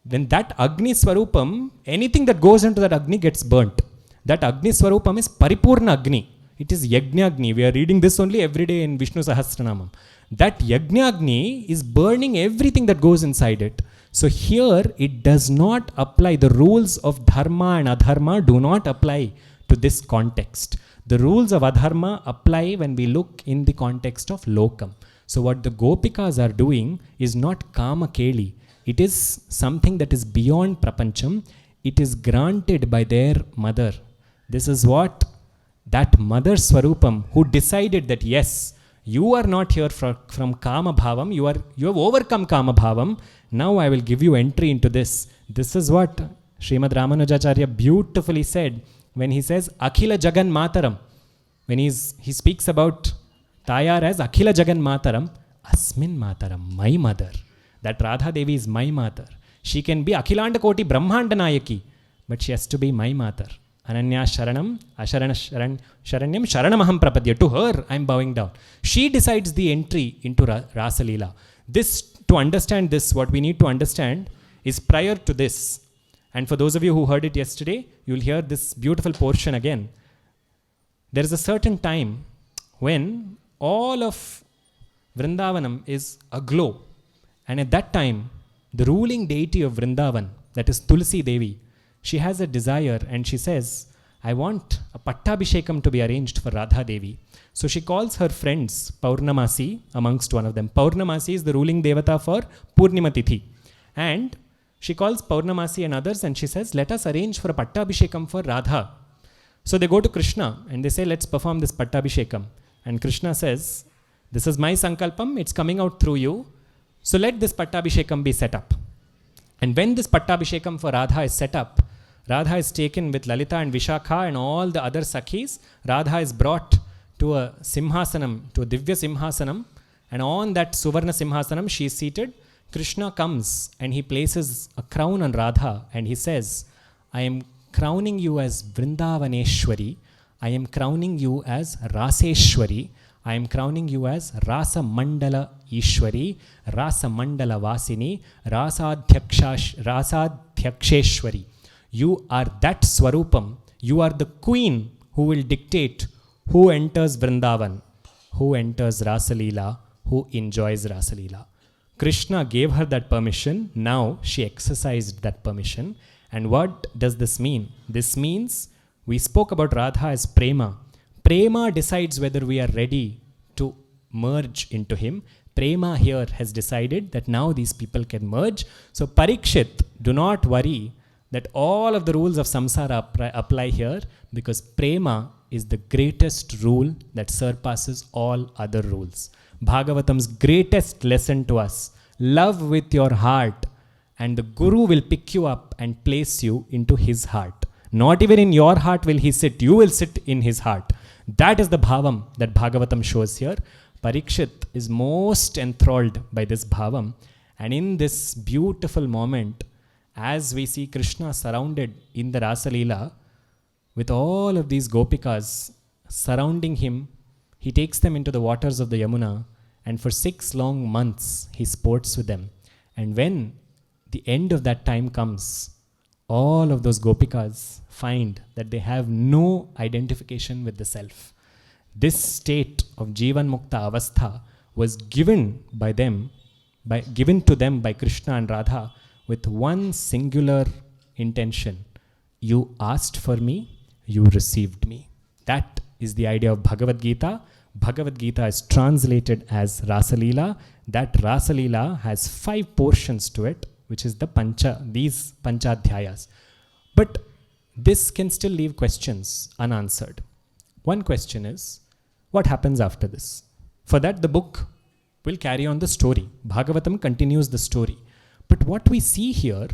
When that Agni Swarupam, anything that goes into that Agni gets burnt. That Agni Swarupam is Paripurna Agni. It is Yajna Agni. We are reading this only every day in Vishnu Sahasranamam. That Yajna Agni is burning everything that goes inside it. So here it does not apply. The rules of dharma and adharma do not apply to this context. The rules of adharma apply when we look in the context of lokam. So what the gopikas are doing is not kama keli. It is something that is beyond prapancham. It is granted by their mother. This is what that mother Swarupam, who decided that yes, you are not here from kama bhavam, you have overcome kama bhavam, now I will give you entry into this. This is what Srimad Ramanujacharya beautifully said when he says Akhila Jagan Mataram. When he speaks about Tayar as Akhila Jagan Mataram, Asmin Mataram, my mother. That Radha Devi is my mother. She can be Akhilanda Koti Brahmanda Nayaki, but she has to be my mother. Ananya Sharanam, Asharana Sharanyam, Sharanamaham Prapadya. To her, I am bowing down. She decides the entry into Rasa Leela. To understand this, what we need to understand is prior to this. And for those of you who heard it yesterday, you will hear this beautiful portion again. There is a certain time when all of Vrindavanam is aglow. And at that time, the ruling deity of Vrindavan, that is Tulsi Devi, she has a desire and she says, I want a pattabhishekam to be arranged for Radha Devi. So she calls her friends, Paurnamasi, amongst one of them. Paurnamasi is the ruling devata for Purnima Tithi. And she calls Paurnamasi and others and she says, let us arrange for a pattabhishekam for Radha. So they go to Krishna and they say, let's perform this pattabhishekam. And Krishna says, this is my sankalpam, it's coming out through you. So let this pattabhishekam be set up. And when this pattabhishekam for Radha is set up, Radha is taken with Lalita and Vishakha and all the other Sakhis. Radha is brought to a Simhasanam, to a Divya Simhasanam. And on that Suvarna Simhasanam, she is seated. Krishna comes and he places a crown on Radha and he says, I am crowning you as Vrindavaneshwari. I am crowning you as Raseshwari. I am crowning you as Rasa Mandala Ishwari, Rasa Mandala Vasini, Rasadhyaksheshwari. You are that Swarupam. You are the queen who will dictate who enters Vrindavan, who enters Rasa Leela, who enjoys Rasa Leela. Krishna gave her that permission. Now she exercised that permission. And what does this mean? This means we spoke about Radha as Prema. Prema decides whether we are ready to merge into him. Prema here has decided that now these people can merge. So Parikshit, do not worry that all of the rules of samsara apply here, because Prema is the greatest rule that surpasses all other rules. Bhagavatam's greatest lesson to us, love with your heart, and the Guru will pick you up and place you into his heart. Not even in your heart will he sit, you will sit in his heart. That is the bhavam that Bhagavatam shows here. Parikshit is most enthralled by this bhavam, and in this beautiful moment, as we see Krishna surrounded in the Rasa Leela with all of these gopikas surrounding him, he takes them into the waters of the Yamuna, and for 6 long months he sports with them. And when the end of that time comes, all of those gopikas find that they have no identification with the self. This state of Jivan Mukta Avastha was given to them by Krishna and Radha with one singular intention. You asked for me, you received me. That is the idea of Bhagavad Gita. Bhagavad Gita is translated as Rasa Leela. That Rasa Leela has 5 portions to it, which is these Panchadhyayas. But this can still leave questions unanswered. One question is, what happens after this? For that, the book will carry on the story. Bhagavatam continues the story. But what we see here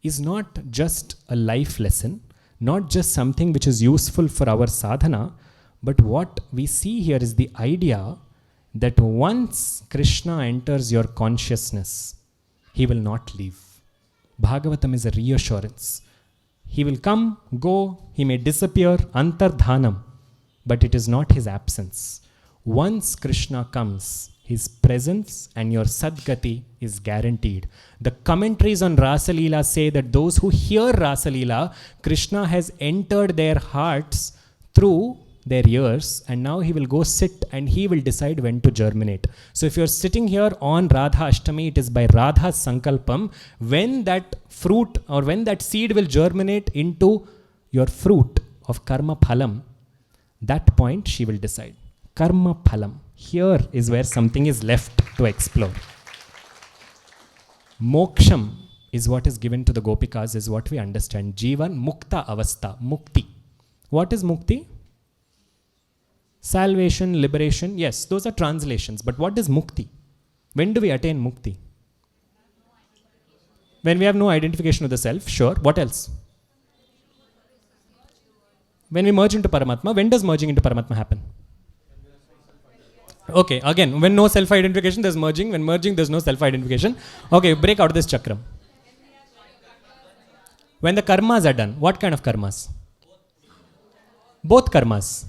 is not just a life lesson, not just something which is useful for our sadhana, but what we see here is the idea that once Krishna enters your consciousness, he will not leave. Bhagavatam is a reassurance. He will come, go, he may disappear, antardhanam, but it is not his absence. Once Krishna comes, his presence and your sadgati is guaranteed. The commentaries on Rasa Leela say that those who hear Rasa Leela, Krishna has entered their hearts through their ears, and now he will go sit and he will decide when to germinate. So if you're sitting here on Radha Ashtami, it is by Radha's sankalpam when that fruit or when that seed will germinate into your fruit of karma phalam. That point she will decide. Karma phalam. Here is where something is left to explore. Moksham is what is given to the Gopikas, is what we understand. Jivan mukta avastha, mukti. What is mukti? Salvation, liberation. Yes, those are translations. But what is mukti? When do we attain mukti? When we have no identification with the self, sure. What else? When we merge into paramatma. When does merging into paramatma happen? Okay, again, when no self-identification, there's merging. When merging, there's no self-identification. Okay, break out this chakram. When the karmas are done, what kind of karmas? Both karmas.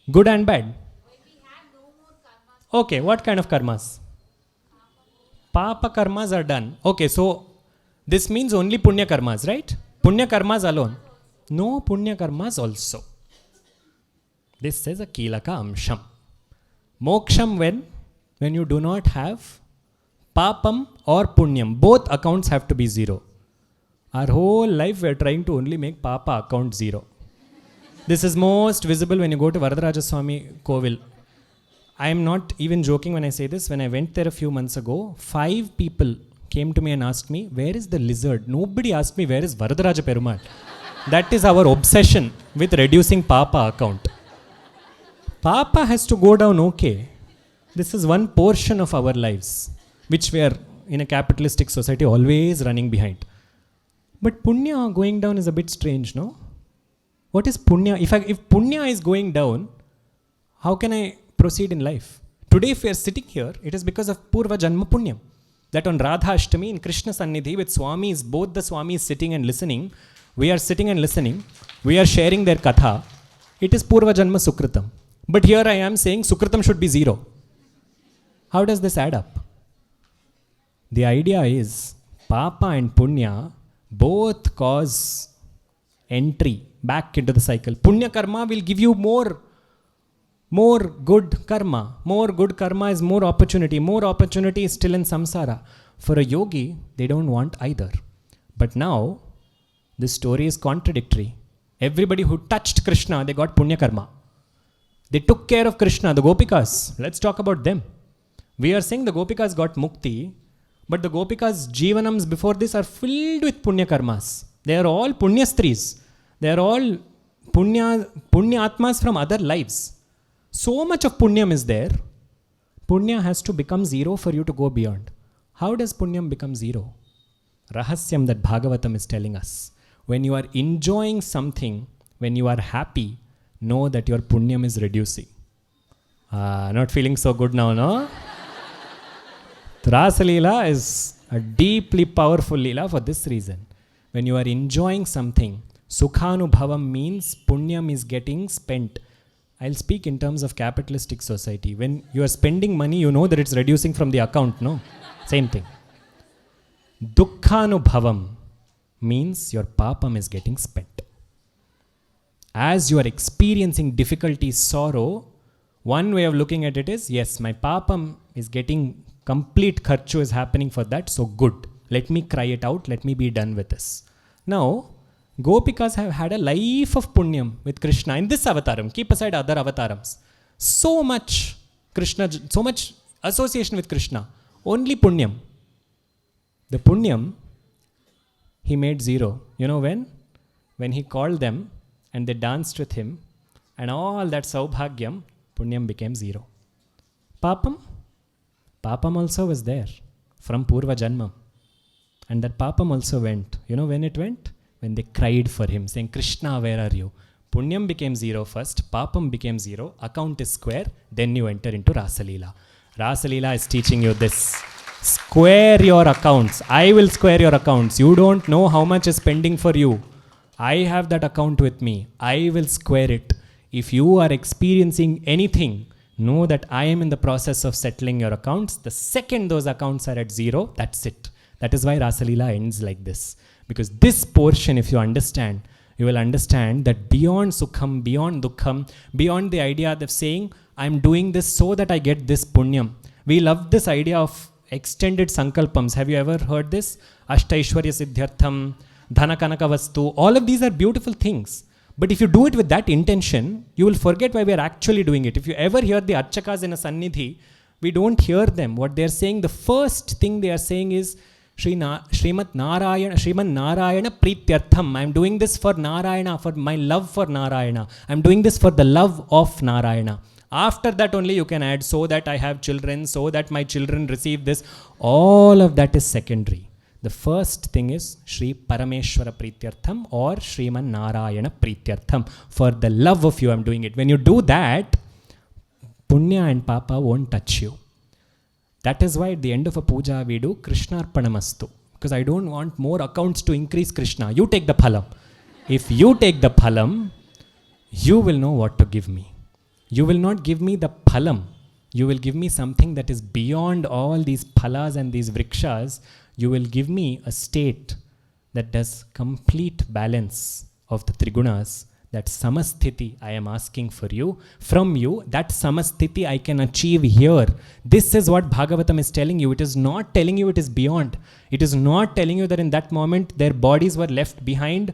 Good and bad. Okay, what kind of karmas? Papa karmas are done. Okay, so this means only punya karmas, right? Punya karmas alone. No punya karmas also. This is a kilaka amsham. Moksham when you do not have papam or punyam. Both accounts have to be zero. Our whole life we are trying to only make papa account zero. This is most visible when you go to Radha Ashtami Kovil. I am not even joking when I say this. When I went there a few months ago, 5 people came to me and asked me, where is the lizard? Nobody asked me, where is Varadaraja Perumal? That is our obsession with reducing papa account. Papa has to go down, okay. This is one portion of our lives, which we are in a capitalistic society always running behind. But punya going down is a bit strange, no? What is punya? If punya is going down, how can I proceed in life? Today if we are sitting here, it is because of Purva Janma Punyam. That on Radha Ashtami in Krishna Sannidhi with Swamis, both the Swamis sitting and listening, we are sitting and listening, we are sharing their katha, it is Purva Janma Sukritam. But here I am saying Sukritam should be 0. How does this add up? The idea is Papa and Punya both cause entry back into the cycle. Punya karma will give you more good karma. More good karma is more opportunity. More opportunity is still in samsara. For a yogi, they don't want either. But now, this story is contradictory. Everybody who touched Krishna, they got punya karma. They took care of Krishna, the Gopikas. Let's talk about them. We are saying the Gopikas got mukti, but the Gopikas' jivanams before this are filled with punya karmas. They are all punyastris. They are all punya atmas from other lives. So much of punyam is there. Punya has to become 0 for you to go beyond. How does punyam become 0? Rahasyam that Bhagavatam is telling us. When you are enjoying something, when you are happy, know that your punyam is reducing. Not feeling so good now, no? Rasa Leela is a deeply powerful Leela for this reason. When you are enjoying something, Sukhanubhavam means punyam is getting spent. I'll speak in terms of capitalistic society. When you are spending money, you know that it's reducing from the account, no? Same thing. Dukkhanubhavam means your papam is getting spent. As you are experiencing difficulty, sorrow, one way of looking at it is, yes, my papam is getting complete kharchu is happening for that, so good. Let me cry it out, let me be done with this. Now, Gopikas have had a life of punyam with Krishna in this avataram. Keep aside other avatarams. So much Krishna, so much association with Krishna. Only punyam. The punyam, he made 0. You know when? When he called them and they danced with him and all that saubhagyam, punyam became 0. Papam? Papam also was there from Purva Janmam. And that papam also went. You know when it went? When they cried for him, saying, Krishna, where are you? Punyam became 0 first, papam became 0, account is square, then you enter into Rasa Leela. Rasa Leela is teaching you this. Square your accounts. I will square your accounts. You don't know how much is pending for you. I have that account with me. I will square it. If you are experiencing anything, know that I am in the process of settling your accounts. The second those accounts are at 0, that's it. That is why Rasa Leela ends like this. Because this portion, if you understand, you will understand that beyond sukham, beyond dukkham, beyond the idea of saying, I'm doing this so that I get this punyam. We love this idea of extended sankalpams. Have you ever heard this? Ashtaishwarya siddhyartham, dhana kanaka vastu. All of these are beautiful things. But if you do it with that intention, you will forget why we are actually doing it. If you ever hear the Archakas in a Sannidhi, we don't hear them. What they are saying, the first thing they are saying is, Srimad Narayana Prityartham. I am doing this for Narayana, for my love for Narayana. I am doing this for the love of Narayana. After that only you can add, so that I have children, so that my children receive this. All of that is secondary. The first thing is Sri Parameshwara Prityartham or Sriman Narayana Prityartham. For the love of you I am doing it. When you do that, Punya and Papa won't touch you. That is why at the end of a puja we do Krishnarpanamastu. Because I don't want more accounts to increase Krishna. You take the phalam. If you take the phalam, you will know what to give me. You will not give me the phalam. You will give me something that is beyond all these phalas and these vrikshas. You will give me a state that does complete balance of the trigunas. That samasthiti I am asking for you, from you, that samasthiti I can achieve here. This is what Bhagavatam is telling you. It is not telling you it is beyond. It is not telling you that in that moment their bodies were left behind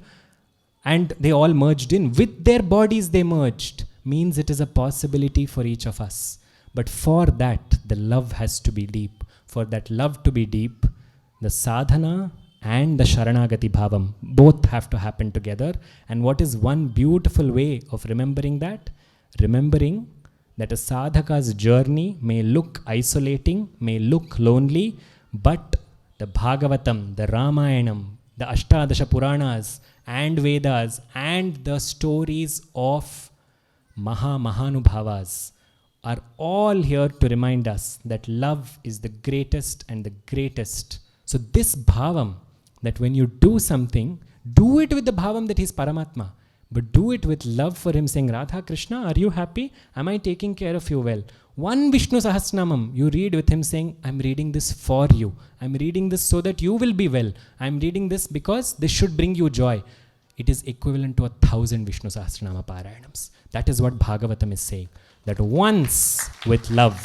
and they all merged in. With their bodies they merged. Means it is a possibility for each of us. But for that, the love has to be deep. For that love to be deep, the sadhana and the Sharanagati Bhavam both have to happen together. And what is one beautiful way of remembering that? Remembering that a sadhaka's journey may look isolating, may look lonely, but the Bhagavatam, the Ramayanam, the Ashtadasha Puranas and Vedas and the stories of Mahanubhavas are all here to remind us that love is the greatest and the greatest. So this bhavam, that when you do something, do it with the bhavam that he is paramatma, but do it with love for him, saying, Radha, Krishna, are you happy? Am I taking care of you well? One Vishnu Sahasranamam, you read with him saying, I'm reading this for you. I'm reading this so that you will be well. I'm reading this because this should bring you joy. It is equivalent to 1,000 Vishnu Sahasranama Parayanams. That is what Bhagavatam is saying. That once with love,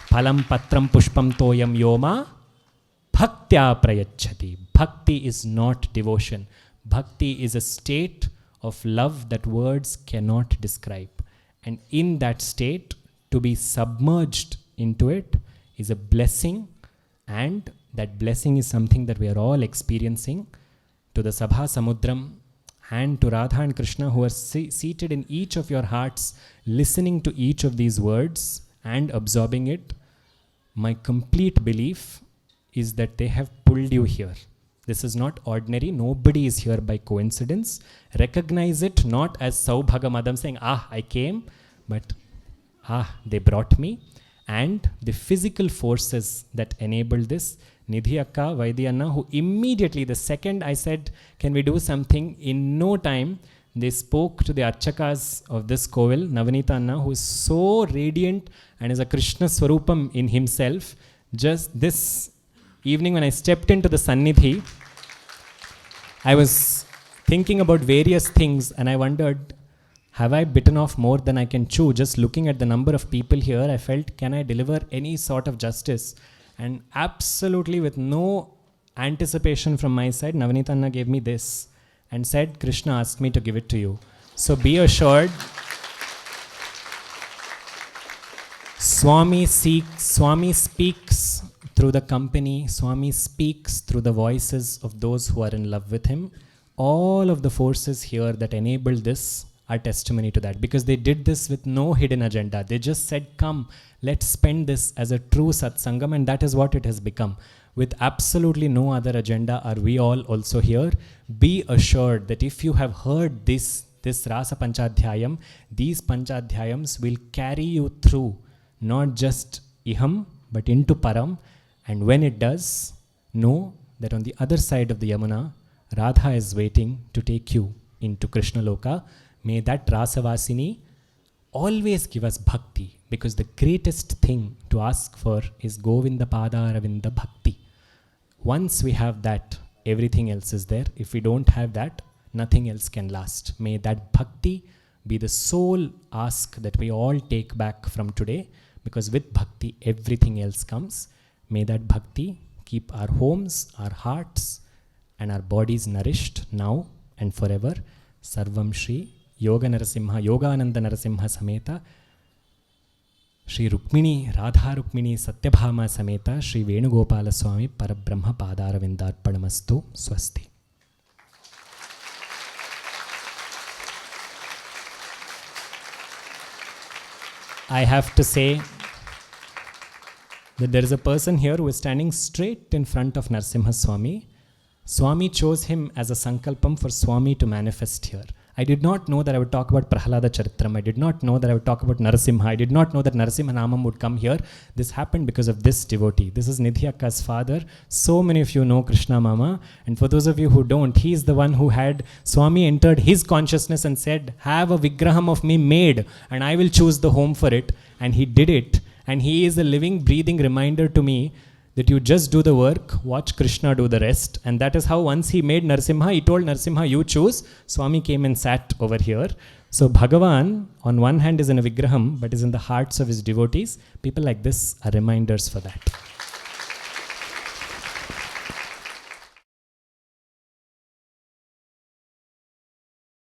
phalam patram pushpam toyam yoma bhaktya prayachati. Bhakti is not devotion. Bhakti is a state of love that words cannot describe. And in that state, to be submerged into it is a blessing, and that blessing is something that we are all experiencing. To the Sabha Samudram and to Radha and Krishna who are seated in each of your hearts, listening to each of these words and absorbing it, my complete belief is that they have pulled you here. This is not ordinary. Nobody is here by coincidence. Recognize it not as Saubhagamadam saying, I came, but they brought me. And the physical forces that enabled this, Nidhi Akka, Vaidyanna, who immediately, the second I said, can we do something, in no time, they spoke to the Archakas of this Kovil, Navanita Anna, who is so radiant and is a Krishna Swarupam in himself. Just this evening when I stepped into the Sannidhi, I was thinking about various things and I wondered, have I bitten off more than I can chew? Just looking at the number of people here, I felt, can I deliver any sort of justice? And absolutely with no anticipation from my side, Navanita Anna gave me this and said, Krishna asked me to give it to you. So be assured, Swami speaks through the company, Swami speaks through the voices of those who are in love with him. All of the forces here that enabled this are testimony to that, because they did this with no hidden agenda. They just said, come, let's spend this as a true satsangam, and that is what it has become. With absolutely no other agenda are we all also here. Be assured that if you have heard this Rasa Panchadhyayam, these Panchadhyayams will carry you through not just Iham, but into Param. And when it does, know that on the other side of the Yamuna, Radha is waiting to take you into Krishna Loka. May that Rasavasini always give us bhakti, because the greatest thing to ask for is Govinda Pada Ravinda Bhakti. Once we have that, everything else is there. If we don't have that, nothing else can last. May that bhakti be the sole ask that we all take back from today, because with bhakti, everything else comes. May that bhakti keep our homes, our hearts, and our bodies nourished now and forever. Sarvam Shri Yoga Narasimha, Yogananda Narasimha Sameta, Shri Rukmini, Radha Rukmini Satyabhama Sameta, Sri Venugopalaswamy Parabrahma Padaravindarpanamastu Swasti. I have to say that there is a person here who is standing straight in front of Narasimha Swami. Swami chose him as a sankalpam for Swami to manifest here. I did not know that I would talk about Prahlada Charitram. I did not know that I would talk about Narasimha. I did not know that Narasimha Namam would come here. This happened because of this devotee. This is Nidhi Akka's father. So many of you know Krishna Mama. And for those of you who don't, he is the one who had Swami entered his consciousness and said, have a vigraham of me made and I will choose the home for it. And he did it. And he is a living, breathing reminder to me that you just do the work, watch Krishna do the rest. And that is how once he made Narasimha, he told Narasimha, you choose. Swami came and sat over here. So Bhagavan, on one hand, is in a vigraham, but is in the hearts of his devotees. People like this are reminders for that.